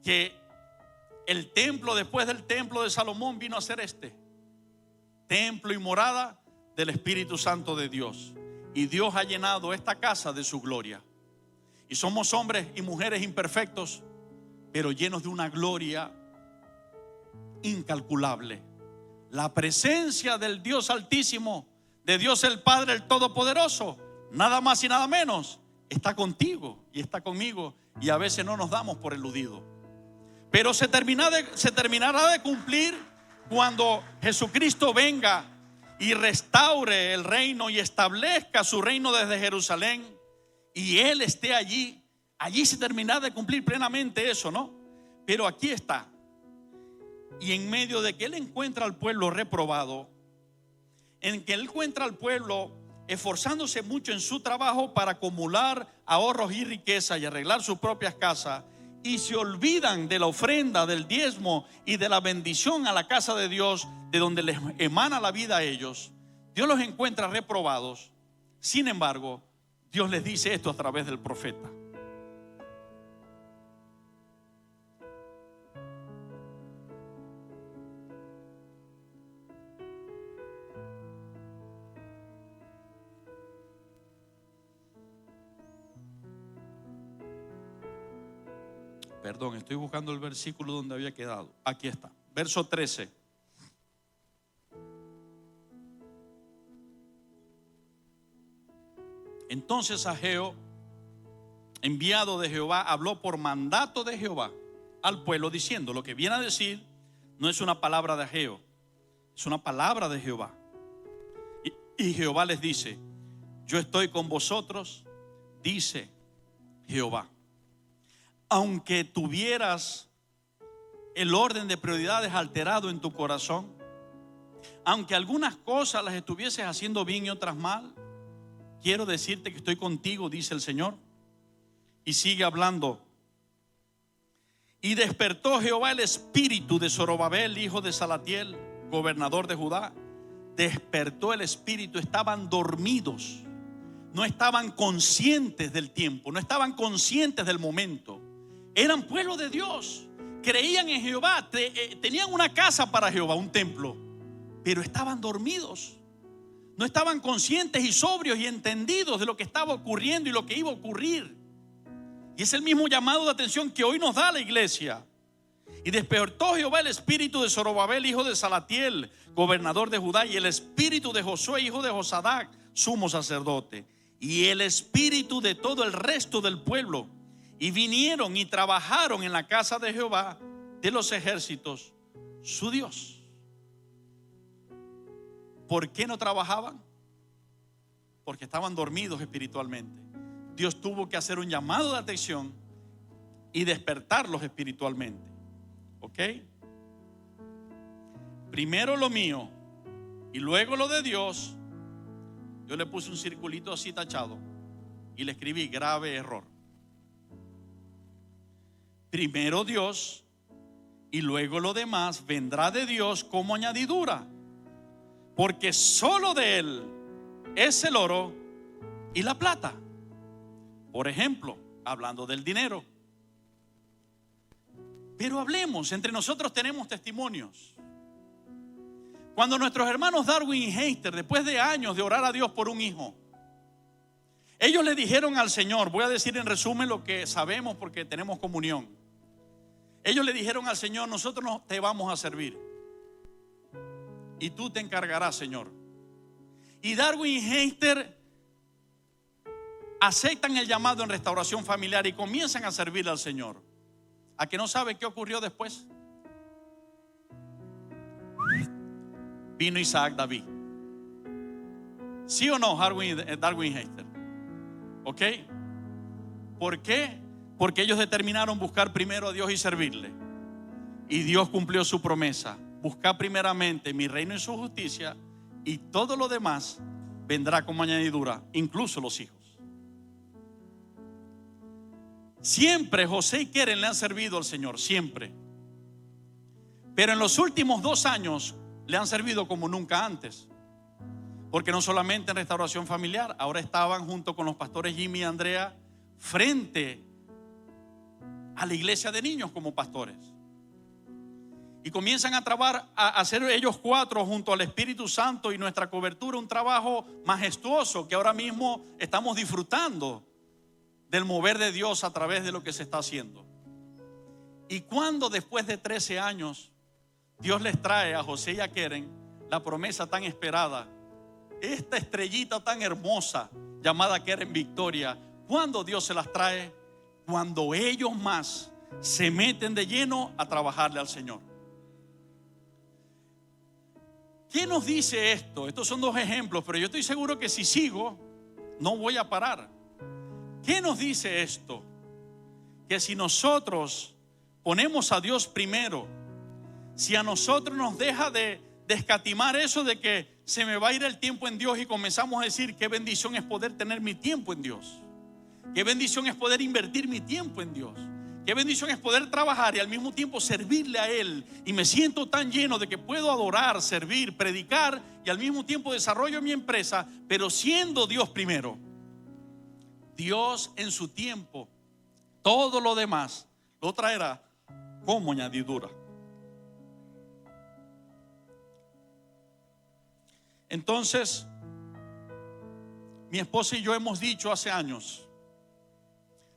Que el templo, después del templo de Salomón, vino a ser templo y morada del Espíritu Santo de Dios. Y Dios ha llenado esta casa de su gloria. Y somos hombres y mujeres imperfectos, pero llenos de una gloria incalculable. La presencia del Dios Altísimo, de Dios el Padre, el Todopoderoso, nada más y nada menos, está contigo y está conmigo, y a veces no nos damos por eludido. Pero se terminará de cumplir cuando Jesucristo venga y restaure el reino y establezca su reino desde Jerusalén, y Él esté allí. Allí se terminará de cumplir plenamente eso, ¿no? Pero aquí está. Y en medio de que Él encuentra al pueblo reprobado, en que Él encuentra al pueblo esforzándose mucho en su trabajo para acumular ahorros y riqueza y arreglar sus propias casas, y se olvidan de la ofrenda, del diezmo y de la bendición a la casa de Dios, de donde les emana la vida a ellos, Dios los encuentra reprobados. Sin embargo, Dios les dice esto a través del profeta. Perdón, estoy buscando el versículo donde había quedado. Aquí está, verso 13. Entonces Ageo, enviado de Jehová, habló por mandato de Jehová al pueblo, diciendo: lo que viene a decir no es una palabra de Ageo, es una palabra de Jehová. Y Jehová les dice: yo estoy con vosotros, dice Jehová. Aunque tuvieras el orden de prioridades alterado en tu corazón, aunque algunas cosas las estuvieses haciendo bien y otras mal, quiero decirte que estoy contigo, dice el Señor. Y sigue hablando. Y despertó Jehová el espíritu de Zorobabel, hijo de Salatiel, gobernador de Judá. Despertó el espíritu. Estaban dormidos, no estaban conscientes del tiempo, no estaban conscientes del momento. Eran pueblo de Dios, creían en Jehová, tenían una casa para Jehová, un templo, pero estaban dormidos. No estaban conscientes y sobrios y entendidos de lo que estaba ocurriendo y lo que iba a ocurrir. Y es el mismo llamado de atención que hoy nos da la iglesia. Y despertó Jehová el espíritu de Zorobabel, hijo de Salatiel, gobernador de Judá, y el espíritu de Josué, hijo de Josadac, sumo sacerdote, y el espíritu de todo el resto del pueblo. Y vinieron y trabajaron en la casa de Jehová de los ejércitos, su Dios. ¿Por qué no trabajaban? Porque estaban dormidos espiritualmente. Dios tuvo que hacer un llamado de atención y despertarlos espiritualmente. ¿Ok? Primero lo mío y luego lo de Dios. Yo le puse un circulito así tachado y le escribí: grave error. Primero Dios y luego lo demás vendrá de Dios como añadidura, porque solo de Él es el oro y la plata. Por ejemplo, hablando del dinero. Pero hablemos, entre nosotros tenemos testimonios. Cuando nuestros hermanos Darwin y Heister, después de años de orar a Dios por un hijo, ellos le dijeron al Señor, voy a decir en resumen lo que sabemos porque tenemos comunión. Ellos le dijeron al Señor: nosotros no te vamos a servir y tú te encargarás, Señor. Y Darwin y Heister aceptan el llamado en restauración familiar y comienzan a servir al Señor. ¿A que no sabe qué ocurrió después? Vino Isaac David. ¿Sí o no, Darwin y Heister? ¿Ok? ¿Por qué? Porque ellos determinaron buscar primero a Dios y servirle. Y Dios cumplió su promesa: buscar primeramente mi reino y su justicia, y todo lo demás vendrá como añadidura, incluso los hijos. Siempre José y Keren le han servido al Señor, siempre. Pero en los últimos 2 años le han servido como nunca antes. Porque no solamente en restauración familiar, ahora estaban junto con los pastores Jimmy y Andrea frente a la iglesia de niños como pastores. Y comienzan a trabajar, a hacer ellos 4 junto al Espíritu Santo y nuestra cobertura, un trabajo majestuoso que ahora mismo estamos disfrutando del mover de Dios a través de lo que se está haciendo. Y cuando después de 13 años Dios les trae a José y a Keren la promesa tan esperada, esta estrellita tan hermosa llamada Keren Victoria. ¿Cuándo Dios se las trae? Cuando ellos más se meten de lleno a trabajarle al Señor. ¿Qué nos dice esto? Estos son dos ejemplos, pero yo estoy seguro que si sigo, no voy a parar. ¿Qué nos dice esto? Que si nosotros ponemos a Dios primero, si a nosotros nos deja de escatimar eso de que se me va a ir el tiempo en Dios y comenzamos a decir qué bendición es poder tener mi tiempo en Dios, qué bendición es poder invertir mi tiempo en Dios, qué bendición es poder trabajar y al mismo tiempo servirle a Él, y me siento tan lleno de que puedo adorar, servir, predicar y al mismo tiempo desarrollo mi empresa, pero siendo Dios primero. Dios en su tiempo todo lo demás lo traerá como añadidura. Entonces, mi esposa y yo hemos dicho hace años,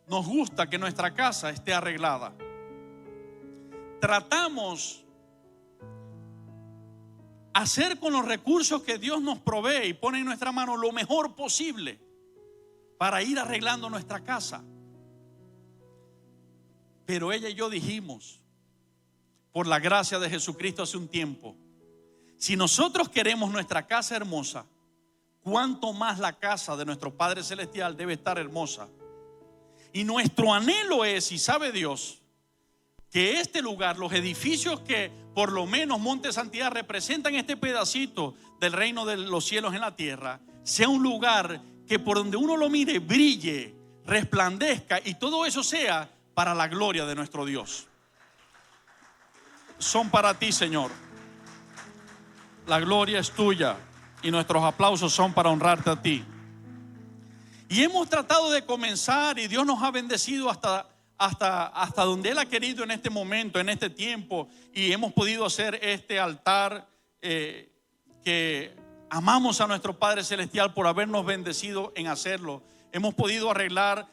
nos gusta que nuestra casa esté arreglada. Tratamos hacer con los recursos que Dios nos provee y pone en nuestra mano lo mejor posible para ir arreglando nuestra casa. Pero ella y yo dijimos, por la gracia de Jesucristo hace un tiempo, si nosotros queremos nuestra casa hermosa, cuánto más la casa de nuestro Padre Celestial debe estar hermosa. Y nuestro anhelo es, y sabe Dios, que este lugar, los edificios que por lo menos Monte Santidad representan este pedacito del reino de los cielos en la tierra, sea un lugar que por donde uno lo mire brille, resplandezca, y todo eso sea para la gloria de nuestro Dios. Son para ti, Señor. La gloria es tuya y nuestros aplausos son para honrarte a ti. Y hemos tratado de comenzar, y Dios nos ha bendecido hasta donde Él ha querido en este momento, en este tiempo, y hemos podido hacer este altar que amamos a nuestro Padre Celestial por habernos bendecido en hacerlo. Hemos podido arreglar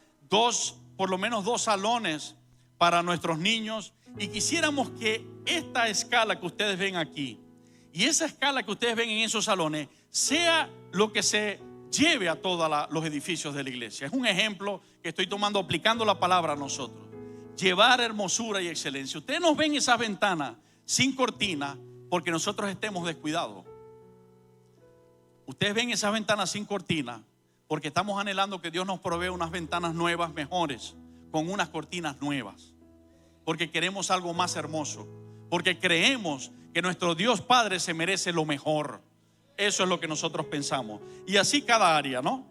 por lo menos dos salones para nuestros niños, y quisiéramos que esta escala que ustedes ven aquí y esa escala que ustedes ven en esos salones sea lo que se lleve a todos los edificios de la iglesia. Es un ejemplo que estoy tomando, aplicando la palabra a nosotros. Llevar hermosura y excelencia. Ustedes nos ven esas ventanas sin cortina porque nosotros estemos descuidados. Ustedes ven esas ventanas sin cortina porque estamos anhelando que Dios nos provea unas ventanas nuevas, mejores, con unas cortinas nuevas, porque queremos algo más hermoso, porque creemos que nuestro Dios Padre se merece lo mejor. Eso es lo que nosotros pensamos. Y así cada área, ¿no?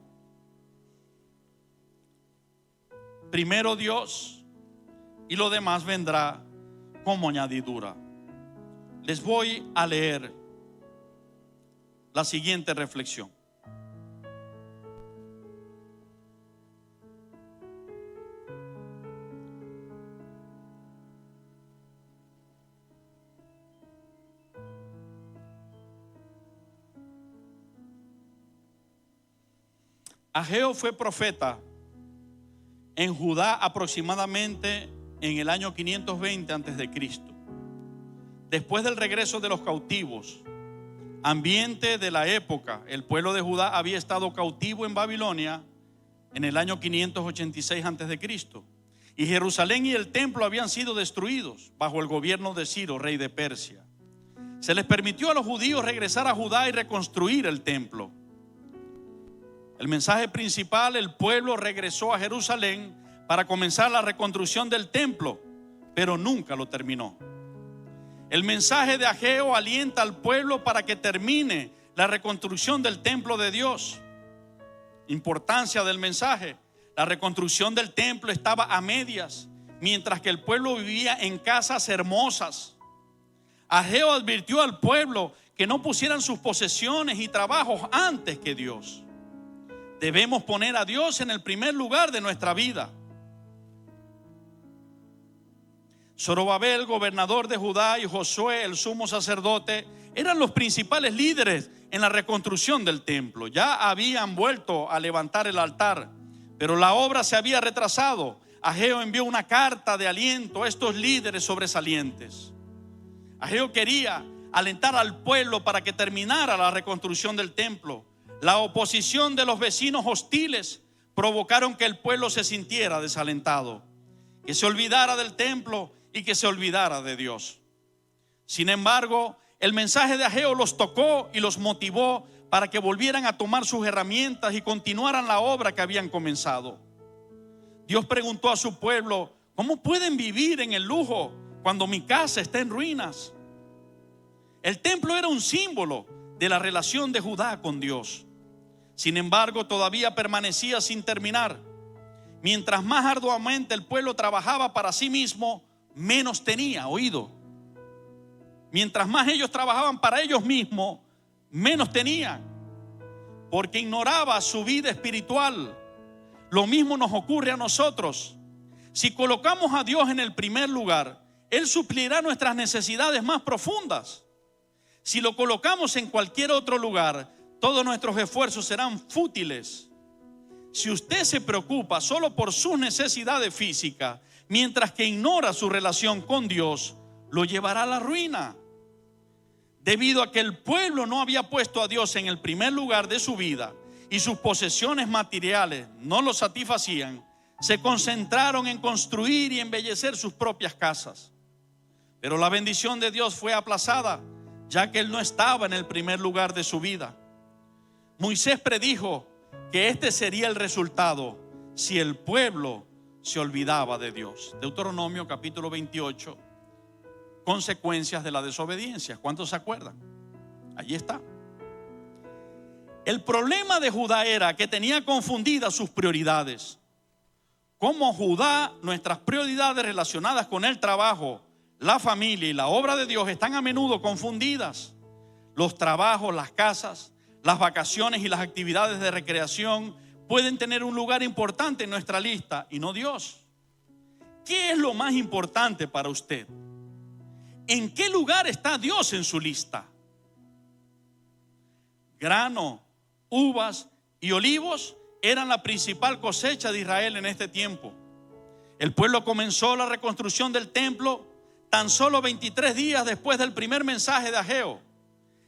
Primero Dios, y lo demás vendrá como añadidura. Les voy a leer la siguiente reflexión. Ageo fue profeta en Judá aproximadamente en el año 520 antes de Cristo. Después del regreso de los cautivos, ambiente de la época, el pueblo de Judá había estado cautivo en Babilonia en el año 586 antes de Cristo, y Jerusalén y el templo habían sido destruidos bajo el gobierno de Ciro, rey de Persia. Se les permitió a los judíos regresar a Judá y reconstruir el templo. El mensaje principal: el pueblo regresó a Jerusalén para comenzar la reconstrucción del templo, pero nunca lo terminó. El mensaje de Ageo alienta al pueblo para que termine la reconstrucción del templo de Dios. Importancia del mensaje: la reconstrucción del templo estaba a medias, mientras que el pueblo vivía en casas hermosas. Ageo advirtió al pueblo que no pusieran sus posesiones y trabajos antes que Dios. Debemos poner a Dios en el primer lugar de nuestra vida. Zorobabel, gobernador de Judá, y Josué, el sumo sacerdote, eran los principales líderes en la reconstrucción del templo. Ya habían vuelto a levantar el altar, pero la obra se había retrasado. Ageo envió una carta de aliento a estos líderes sobresalientes. Ageo quería alentar al pueblo para que terminara la reconstrucción del templo. la oposición de los vecinos hostiles provocaron que el pueblo se sintiera desalentado, que se olvidara del templo y que se olvidara de Dios. Sin embargo, el mensaje de Ageo los tocó y los motivó para que volvieran a tomar sus herramientas y continuaran la obra que habían comenzado. Dios preguntó a su pueblo: ¿cómo pueden vivir en el lujo cuando mi casa está en ruinas? El templo era un símbolo de la relación de Judá con Dios. Sin embargo, todavía permanecía sin terminar. Mientras más arduamente el pueblo trabajaba para sí mismo, menos tenía. Oído. Mientras más ellos trabajaban para ellos mismos, menos tenían, porque ignoraba su vida espiritual. Lo mismo nos ocurre a nosotros. Si colocamos a Dios en el primer lugar, Él suplirá nuestras necesidades más profundas. Si lo colocamos en cualquier otro lugar, todos nuestros esfuerzos serán fútiles. Si usted se preocupa solo por sus necesidades físicas, mientras que ignora su relación con Dios, lo llevará a la ruina. Debido a que el pueblo no había puesto a Dios en el primer lugar de su vida y sus posesiones materiales no lo satisfacían, se concentraron en construir y embellecer sus propias casas. Pero la bendición de Dios fue aplazada, ya que Él no estaba en el primer lugar de su vida. Moisés predijo que este sería el resultado si el pueblo se olvidaba de Dios. Deuteronomio capítulo 28, consecuencias de la desobediencia. ¿Cuántos se acuerdan? Allí está. El problema de Judá era que tenía confundidas sus prioridades. Como Judá, nuestras prioridades relacionadas con el trabajo, la familia y la obra de Dios están a menudo confundidas. Los trabajos, las casas, las vacaciones y las actividades de recreación pueden tener un lugar importante en nuestra lista y no Dios. ¿Qué es lo más importante para usted? ¿En qué lugar está Dios en su lista? Grano, uvas y olivos eran la principal cosecha de Israel en este tiempo. El pueblo comenzó la reconstrucción del templo tan solo 23 días después del primer mensaje de Ageo.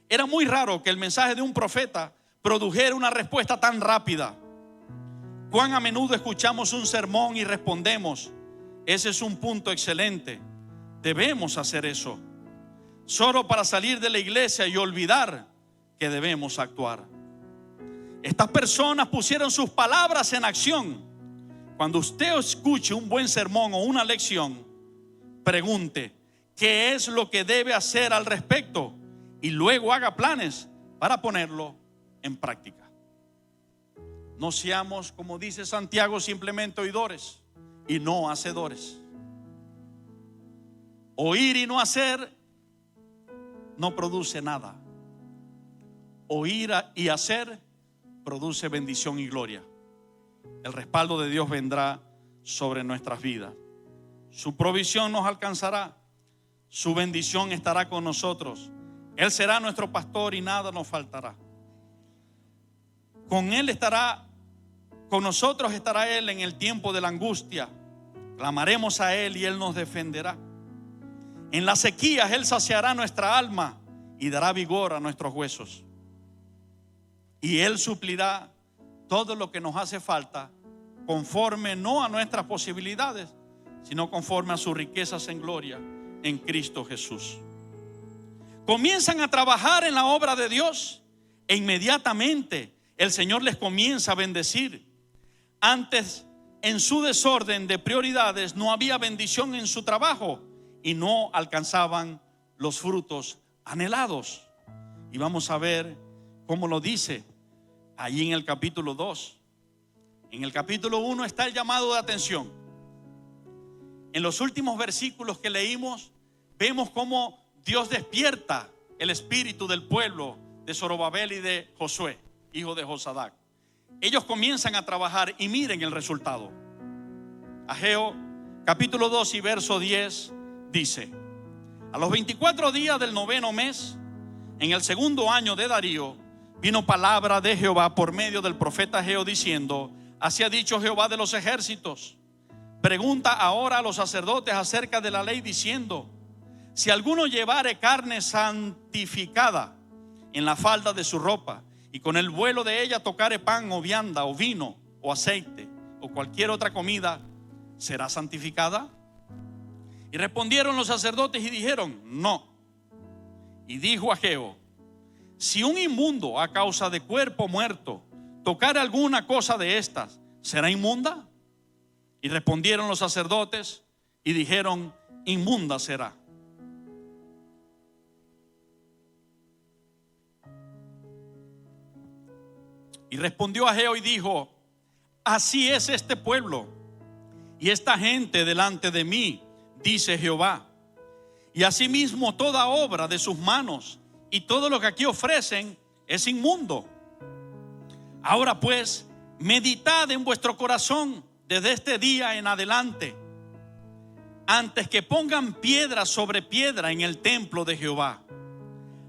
Era muy raro que el mensaje de un profeta produjera una respuesta tan rápida. Cuán a menudo escuchamos un sermón y respondemos: ese es un punto excelente, debemos hacer eso, solo para salir de la iglesia y olvidar que debemos actuar. Estas personas pusieron sus palabras en acción. Cuando usted escuche un buen sermón o una lección, pregunte: ¿qué es lo que debe hacer al respecto? Y luego haga planes para ponerlo en práctica. No seamos, como dice Santiago, simplemente oidores y no hacedores. Oír y no hacer no produce nada. Oír y hacer produce bendición y gloria. El respaldo de Dios vendrá sobre nuestras vidas. Su provisión nos alcanzará. Su bendición estará con nosotros. Él será nuestro pastor y nada nos faltará. Con Él estará, con nosotros estará Él en el tiempo de la angustia. Clamaremos a Él y Él nos defenderá. En las sequías Él saciará nuestra alma y dará vigor a nuestros huesos. Y Él suplirá todo lo que nos hace falta, conforme no a nuestras posibilidades, sino conforme a sus riquezas en gloria en Cristo Jesús. Comienzan a trabajar en la obra de Dios e inmediatamente el Señor les comienza a bendecir. Antes, en su desorden de prioridades, no había bendición en su trabajo y no alcanzaban los frutos anhelados. Y vamos a ver cómo lo dice allí en el capítulo 2. En el capítulo 1 está el llamado de atención. En los últimos versículos que leímos, vemos cómo Dios despierta el espíritu del pueblo de Zorobabel y de Josué, hijo de Josadac. Ellos comienzan a trabajar y miren el resultado. Ageo capítulo 2 y verso 10 dice: a los 24 días del 9º mes, en el 2º año de Darío, vino palabra de Jehová por medio del profeta Ageo diciendo: así ha dicho Jehová de los ejércitos, pregunta ahora a los sacerdotes acerca de la ley diciendo: si alguno llevare carne santificada en la falda de su ropa y con el vuelo de ella tocare pan o vianda o vino o aceite o cualquier otra comida, ¿será santificada? Y respondieron los sacerdotes y dijeron: no. Y dijo Ageo: si un inmundo a causa de cuerpo muerto tocare alguna cosa de estas, ¿será inmunda? Y respondieron los sacerdotes y dijeron: inmunda será. Y respondió Ageo y dijo: así es este pueblo y esta gente delante de mí, dice Jehová. Y asimismo toda obra de sus manos y todo lo que aquí ofrecen es inmundo. Ahora pues, meditad en vuestro corazón desde este día en adelante, antes que pongan piedra sobre piedra en el templo de Jehová.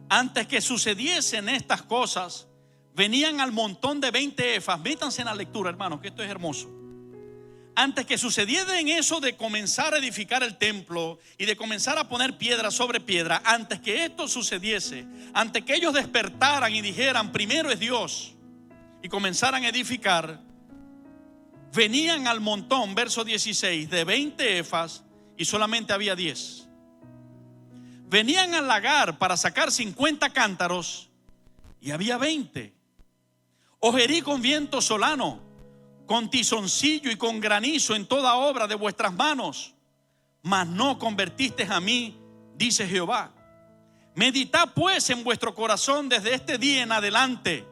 Antes que sucediesen estas cosas, venían al montón de 20 efas. Métanse en la lectura, hermanos, que esto es hermoso. Antes que sucediera en eso de comenzar a edificar el templo y de comenzar a poner piedra sobre piedra, antes que esto sucediese, antes que ellos despertaran y dijeran: primero es Dios, y comenzaran a edificar, venían al montón, verso 16, de 20 efas y solamente había 10. Venían al lagar para sacar 50 cántaros y había 20. Ojerí con viento solano, con tizoncillo y con granizo en toda obra de vuestras manos, mas no convertisteis a mí, dice Jehová. Meditad pues en vuestro corazón desde este día en adelante,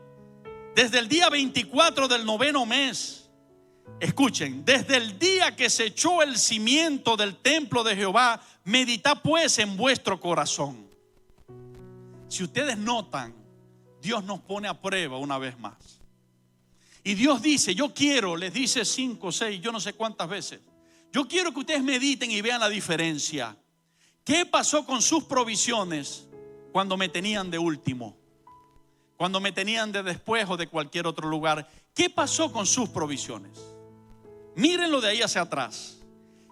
desde el día 24 del 9º mes. Escuchen, desde el día que se echó el cimiento del templo de Jehová, meditad pues en vuestro corazón. Si ustedes notan, Dios nos pone a prueba una vez más. Y Dios dice: yo quiero, les dice 5, 6, yo no sé cuántas veces, yo quiero que ustedes mediten y vean la diferencia. ¿Qué pasó con sus provisiones cuando me tenían de último? Cuando me tenían de después o de cualquier otro lugar. ¿Qué pasó con sus provisiones? Mírenlo de ahí hacia atrás.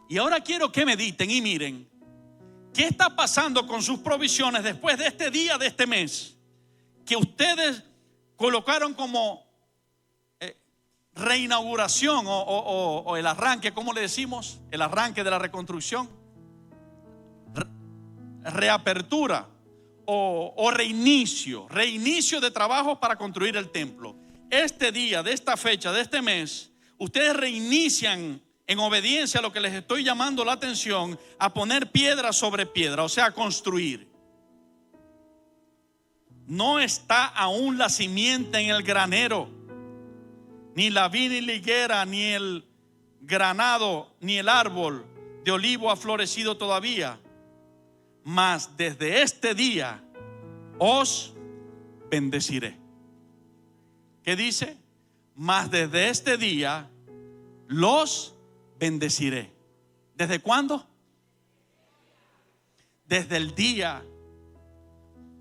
Y ahora quiero que mediten y miren qué está pasando con sus provisiones después de este día, de este mes, que ustedes colocaron como reinauguración o el arranque, ¿cómo le decimos? El arranque de la reconstrucción, reapertura o reinicio de trabajo para construir el templo. Este día, de esta fecha, de este mes, ustedes reinician en obediencia a lo que les estoy llamando la atención, a poner piedra sobre piedra, o sea, a construir. No está aún la simiente en el granero, ni la vid ni la higuera, ni el granado, ni el árbol de olivo ha florecido todavía. Mas desde este día os bendeciré. ¿Qué dice? Mas desde este día los bendeciré. ¿Desde cuándo? Desde el día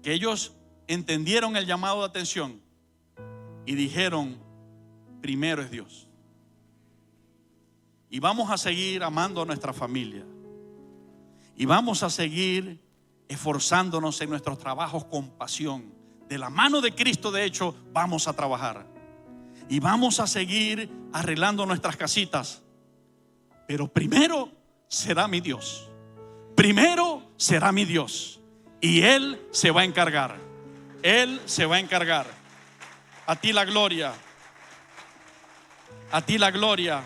que ellos entendieron el llamado de atención y dijeron: primero es Dios. Y vamos a seguir amando a nuestra familia. Y vamos a seguir esforzándonos en nuestros trabajos con pasión. De la mano de Cristo, de hecho, vamos a trabajar. Y vamos a seguir arreglando nuestras casitas. Pero primero será mi Dios. Primero será mi Dios. Y Él se va a encargar. Él se va a encargar. A ti la gloria. A ti la gloria.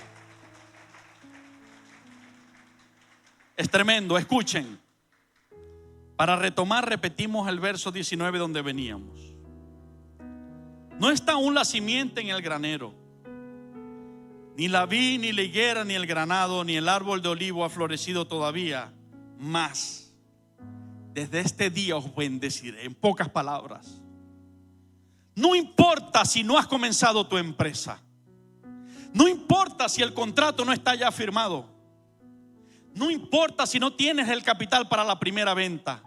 Es tremendo, escuchen. Para retomar, repetimos el verso 19 donde veníamos. No está aún la simiente en el granero, ni la vid, ni la higuera, ni el granado, ni el árbol de olivo ha florecido todavía. Mas desde este día os bendeciré. En pocas palabras, no importa si no has comenzado tu empresa. No importa si el contrato no está ya firmado. No importa si no tienes el capital para la primera venta.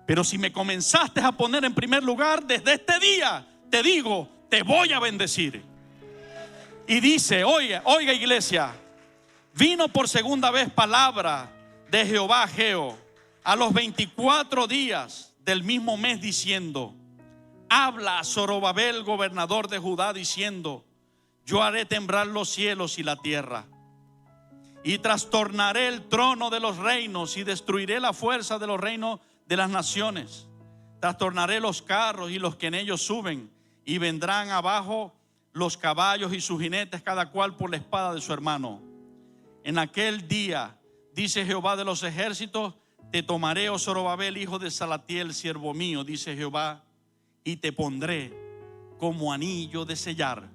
Pero si me comenzaste a poner en primer lugar, desde este día te digo, te voy a bendecir. Y dice, oiga iglesia, vino por segunda vez palabra de Jehová a Ageo a los 24 días del mismo mes diciendo: habla a Zorobabel, gobernador de Judá, diciendo: yo haré temblar los cielos y la tierra, y trastornaré el trono de los reinos, y destruiré la fuerza de los reinos de las naciones. Trastornaré los carros y los que en ellos suben, y vendrán abajo los caballos y sus jinetes, cada cual por la espada de su hermano. En aquel día, dice Jehová de los ejércitos, te tomaré, oh Zorobabel, hijo de Salatiel, siervo mío, dice Jehová, y te pondré como anillo de sellar,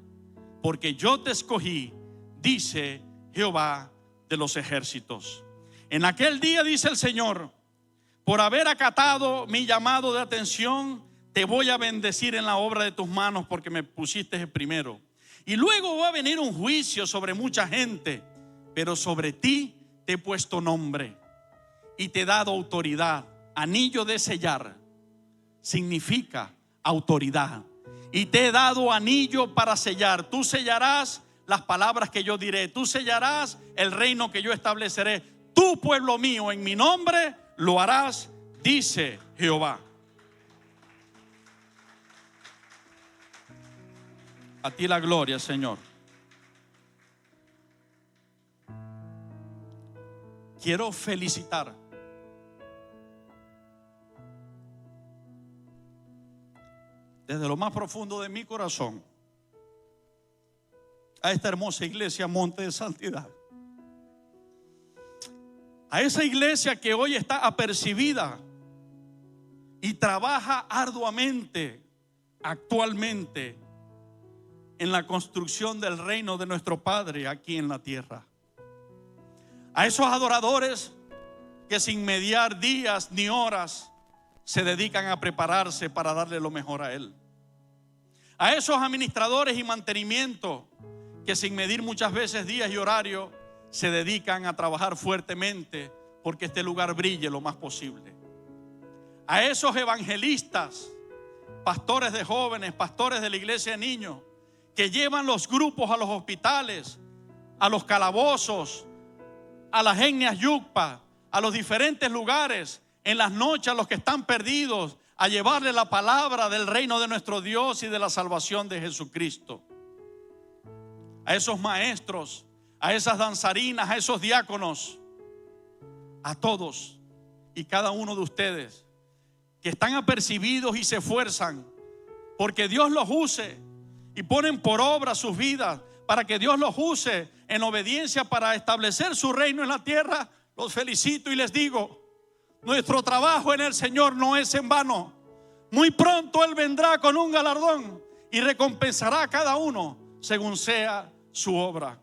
porque yo te escogí, dice Jehová de los ejércitos. En aquel día, dice el Señor, por haber acatado mi llamado de atención, te voy a bendecir en la obra de tus manos, porque me pusiste el primero. Y luego va a venir un juicio sobre mucha gente, pero sobre ti te he puesto nombre y te he dado autoridad. Anillo de sellar significa autoridad. Y te he dado anillo para sellar. Tú sellarás las palabras que yo diré. Tú sellarás el reino que yo estableceré. Tú, pueblo mío, en mi nombre lo harás, dice Jehová. A ti la gloria, Señor. Quiero felicitar desde lo más profundo de mi corazón a esta hermosa iglesia Monte de Santidad. A esa iglesia que hoy está apercibida y trabaja arduamente actualmente en la construcción del reino de nuestro Padre aquí en la tierra. A esos adoradores que sin mediar días ni horas se dedican a prepararse para darle lo mejor a Él. A esos administradores y mantenimiento que sin medir muchas veces días y horarios se dedican a trabajar fuertemente porque este lugar brille lo más posible. A esos evangelistas, pastores de jóvenes, pastores de la iglesia de niños, que llevan los grupos a los hospitales, a los calabozos, a las etnias yucpa, a los diferentes lugares, en las noches a los que están perdidos, a llevarle la palabra del reino de nuestro Dios y de la salvación de Jesucristo. A esos maestros, a esas danzarinas, a esos diáconos, a todos y cada uno de ustedes que están apercibidos y se esfuerzan porque Dios los use y ponen por obra sus vidas para que Dios los use en obediencia para establecer su reino en la tierra. Los felicito y les digo: nuestro trabajo en el Señor no es en vano. Muy pronto Él vendrá con un galardón y recompensará a cada uno según sea su obra.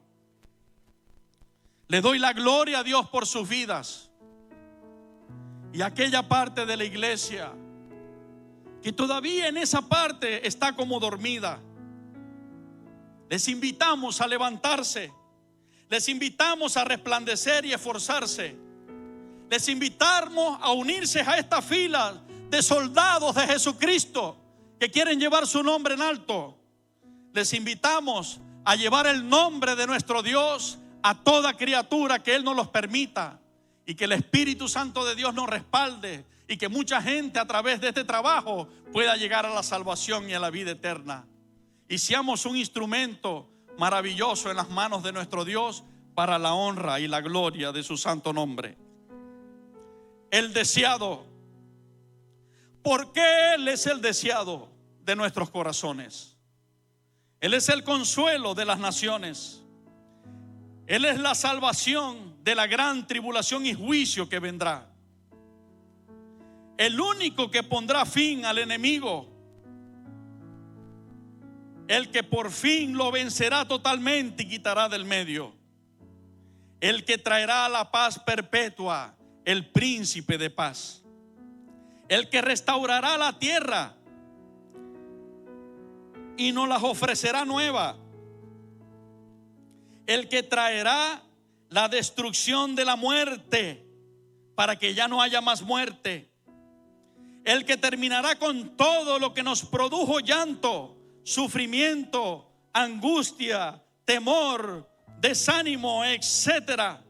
Le doy la gloria a Dios por sus vidas. Y aquella parte de la iglesia que todavía en esa parte está como dormida, les invitamos a levantarse. Les invitamos a resplandecer y esforzarse. Les invitamos a unirse a esta fila de soldados de Jesucristo que quieren llevar su nombre en alto. Les invitamos a llevar el nombre de nuestro Dios a toda criatura que Él nos los permita, y que el Espíritu Santo de Dios nos respalde, y que mucha gente a través de este trabajo pueda llegar a la salvación y a la vida eterna. Y seamos un instrumento maravilloso en las manos de nuestro Dios para la honra y la gloria de su santo nombre. El deseado. ¿Por qué Él es el deseado de nuestros corazones? Él es el consuelo de las naciones. Él es la salvación de la gran tribulación y juicio que vendrá. El único que pondrá fin al enemigo. El que por fin lo vencerá totalmente y quitará del medio. El que traerá la paz perpetua, el príncipe de paz. El que restaurará la tierra y nos las ofrecerá nueva. El que traerá la destrucción de la muerte para que ya no haya más muerte. El que terminará con todo lo que nos produjo llanto, sufrimiento, angustia, temor, desánimo, etcétera.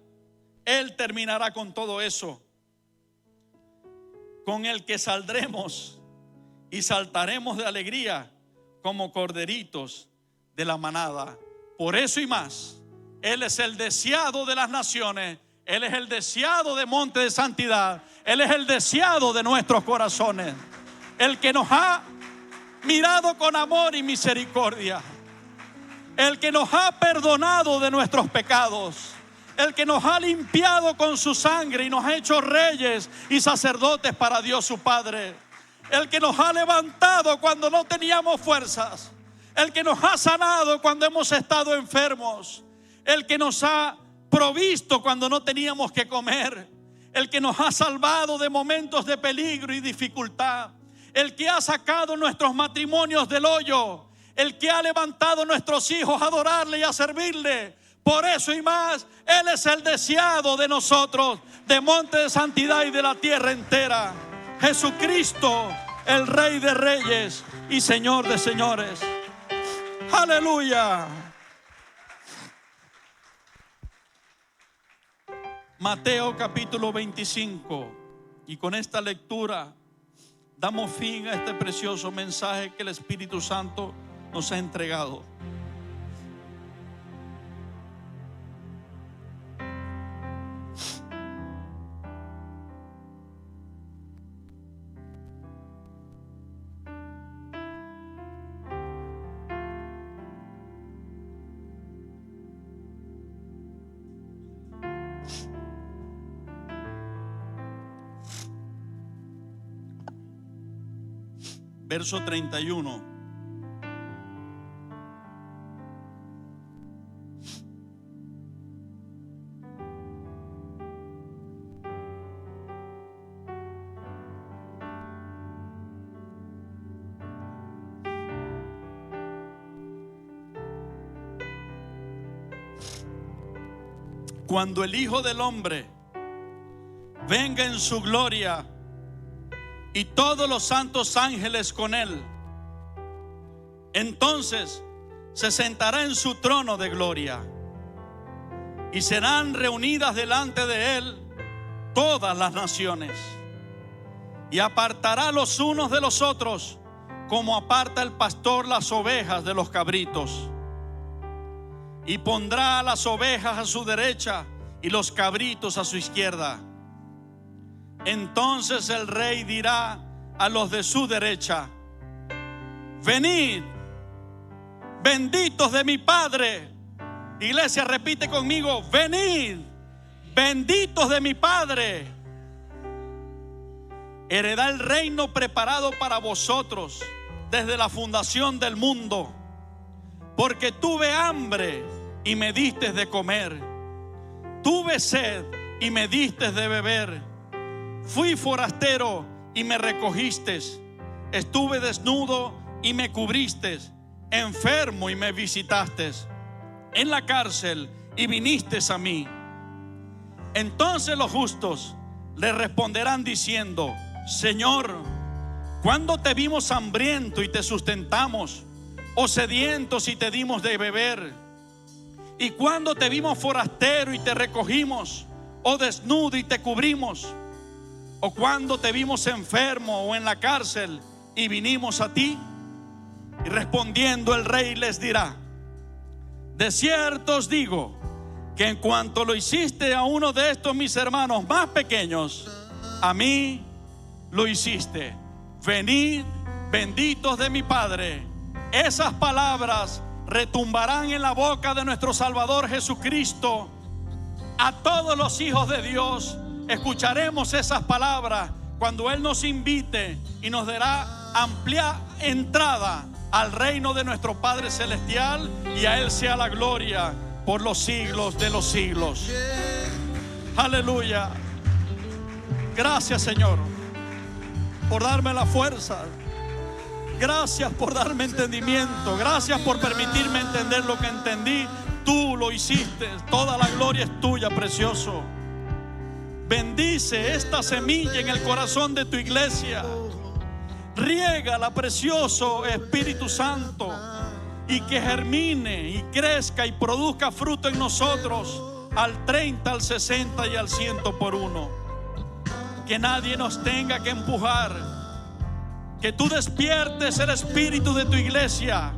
Él terminará con todo eso. Con el que saldremos y saltaremos de alegría como corderitos de la manada. Por eso y más, Él es el deseado de las naciones. Él es el deseado de monte de santidad. Él es el deseado de nuestros corazones. El que nos ha mirado con amor y misericordia. El que nos ha perdonado de nuestros pecados. El que nos ha limpiado con su sangre y nos ha hecho reyes y sacerdotes para Dios su Padre. El que nos ha levantado cuando no teníamos fuerzas. El que nos ha sanado cuando hemos estado enfermos. El que nos ha provisto cuando no teníamos que comer. El que nos ha salvado de momentos de peligro y dificultad. El que ha sacado nuestros matrimonios del hoyo. El que ha levantado a nuestros hijos a adorarle y a servirle. Por eso y más, Él es el deseado de nosotros, de monte de santidad y de la tierra entera. Jesucristo, el Rey de reyes y Señor de señores. Aleluya. Mateo capítulo 25. Y con esta lectura damos fin a este precioso mensaje que el Espíritu Santo nos ha entregado. Verso 31. Cuando el Hijo del Hombre venga en su gloria y todos los santos ángeles con Él, entonces se sentará en su trono de gloria y serán reunidas delante de Él todas las naciones, y apartará los unos de los otros como aparta el pastor las ovejas de los cabritos, y pondrá a las ovejas a su derecha y los cabritos a su izquierda. Entonces el Rey dirá a los de su derecha: venid, benditos de mi Padre. Iglesia, repite conmigo: venid, benditos de mi Padre. Heredad el reino preparado para vosotros desde la fundación del mundo. Porque tuve hambre y me distes de comer. Tuve sed y me distes de beber. Fui forastero y me recogiste. Estuve desnudo y me cubriste. Enfermo y me visitaste. En la cárcel y viniste a mí. Entonces los justos le responderán diciendo: Señor, ¿cuándo te vimos hambriento y te sustentamos? ¿O sedientos y te dimos de beber? ¿Y cuándo te vimos forastero y te recogimos? ¿O desnudo y te cubrimos? ¿O cuándo te vimos enfermo o en la cárcel y vinimos a ti? Y respondiendo el Rey les dirá: de cierto os digo que en cuanto lo hiciste a uno de estos mis hermanos más pequeños, a mí lo hiciste. Venid, benditos de mi Padre. Esas palabras retumbarán en la boca de nuestro Salvador Jesucristo. A todos los hijos de Dios escucharemos esas palabras cuando Él nos invite y nos dará amplia entrada al reino de nuestro Padre Celestial, y a Él sea la gloria por los siglos de los siglos. Aleluya. Gracias, Señor, por darme la fuerza. Gracias por darme entendimiento. Gracias por permitirme entender lo que entendí. Tú lo hiciste. Toda la gloria es tuya, precioso. Bendice esta semilla en el corazón de tu iglesia. Riégala, precioso Espíritu Santo, y que germine y crezca y produzca fruto en nosotros al 30, al 60 y al 100 por uno. Que nadie nos tenga que empujar. que tú despiertes el espíritu de tu iglesia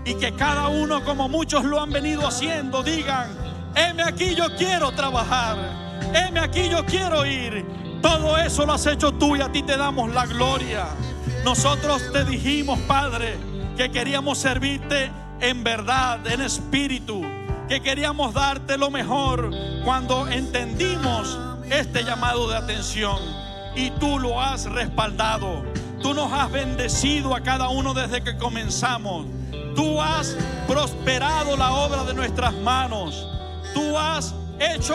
y que cada uno, como muchos lo han venido haciendo, digan: heme aquí, yo quiero trabajar, heme aquí, yo quiero ir. Todo eso lo has hecho tú y a ti te damos la gloria. Nosotros te dijimos, Padre, que queríamos servirte en verdad, en espíritu, que queríamos darte lo mejor cuando entendimos este llamado de atención, y tú lo has respaldado. Tú nos has bendecido a cada uno desde que comenzamos. Tú has prosperado la obra de nuestras manos. Tú has hecho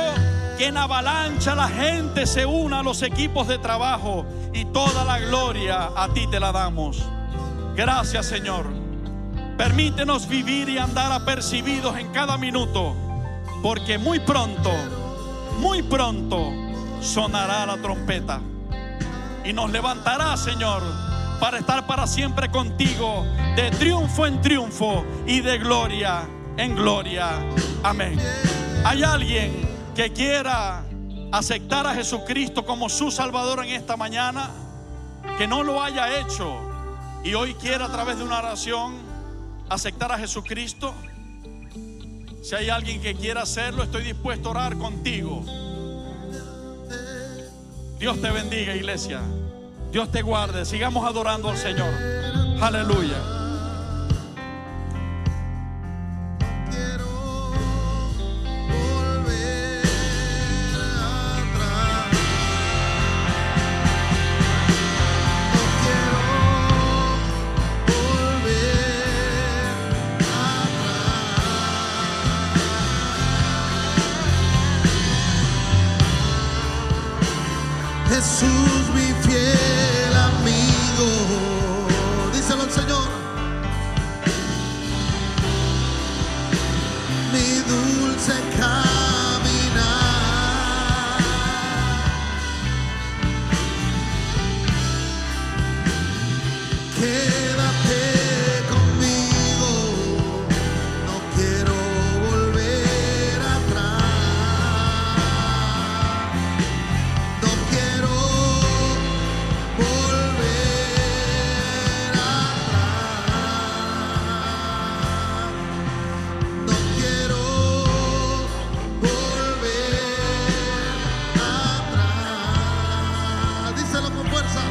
que en avalancha la gente se una a los equipos de trabajo, y toda la gloria a ti te la damos. Gracias, Señor. Permítenos vivir y andar apercibidos en cada minuto, porque muy pronto sonará la trompeta y nos levantará, Señor, para estar para siempre contigo, de triunfo en triunfo y de gloria en gloria. Amén. ¿Hay alguien que quiera aceptar a Jesucristo como su Salvador en esta mañana, que no lo haya hecho y hoy quiera, a través de una oración, aceptar a Jesucristo? Si hay alguien que quiera hacerlo, estoy dispuesto a orar contigo. Dios te bendiga, iglesia. Dios te guarde. Sigamos adorando al Señor. Aleluya. Jesús, mi fiel amigo, díselo al Señor. Mi dulce caminar, quédate conmigo, no quiero volver atrás, no quiero volver atrás, no quiero volver atrás. Díselo con fuerza.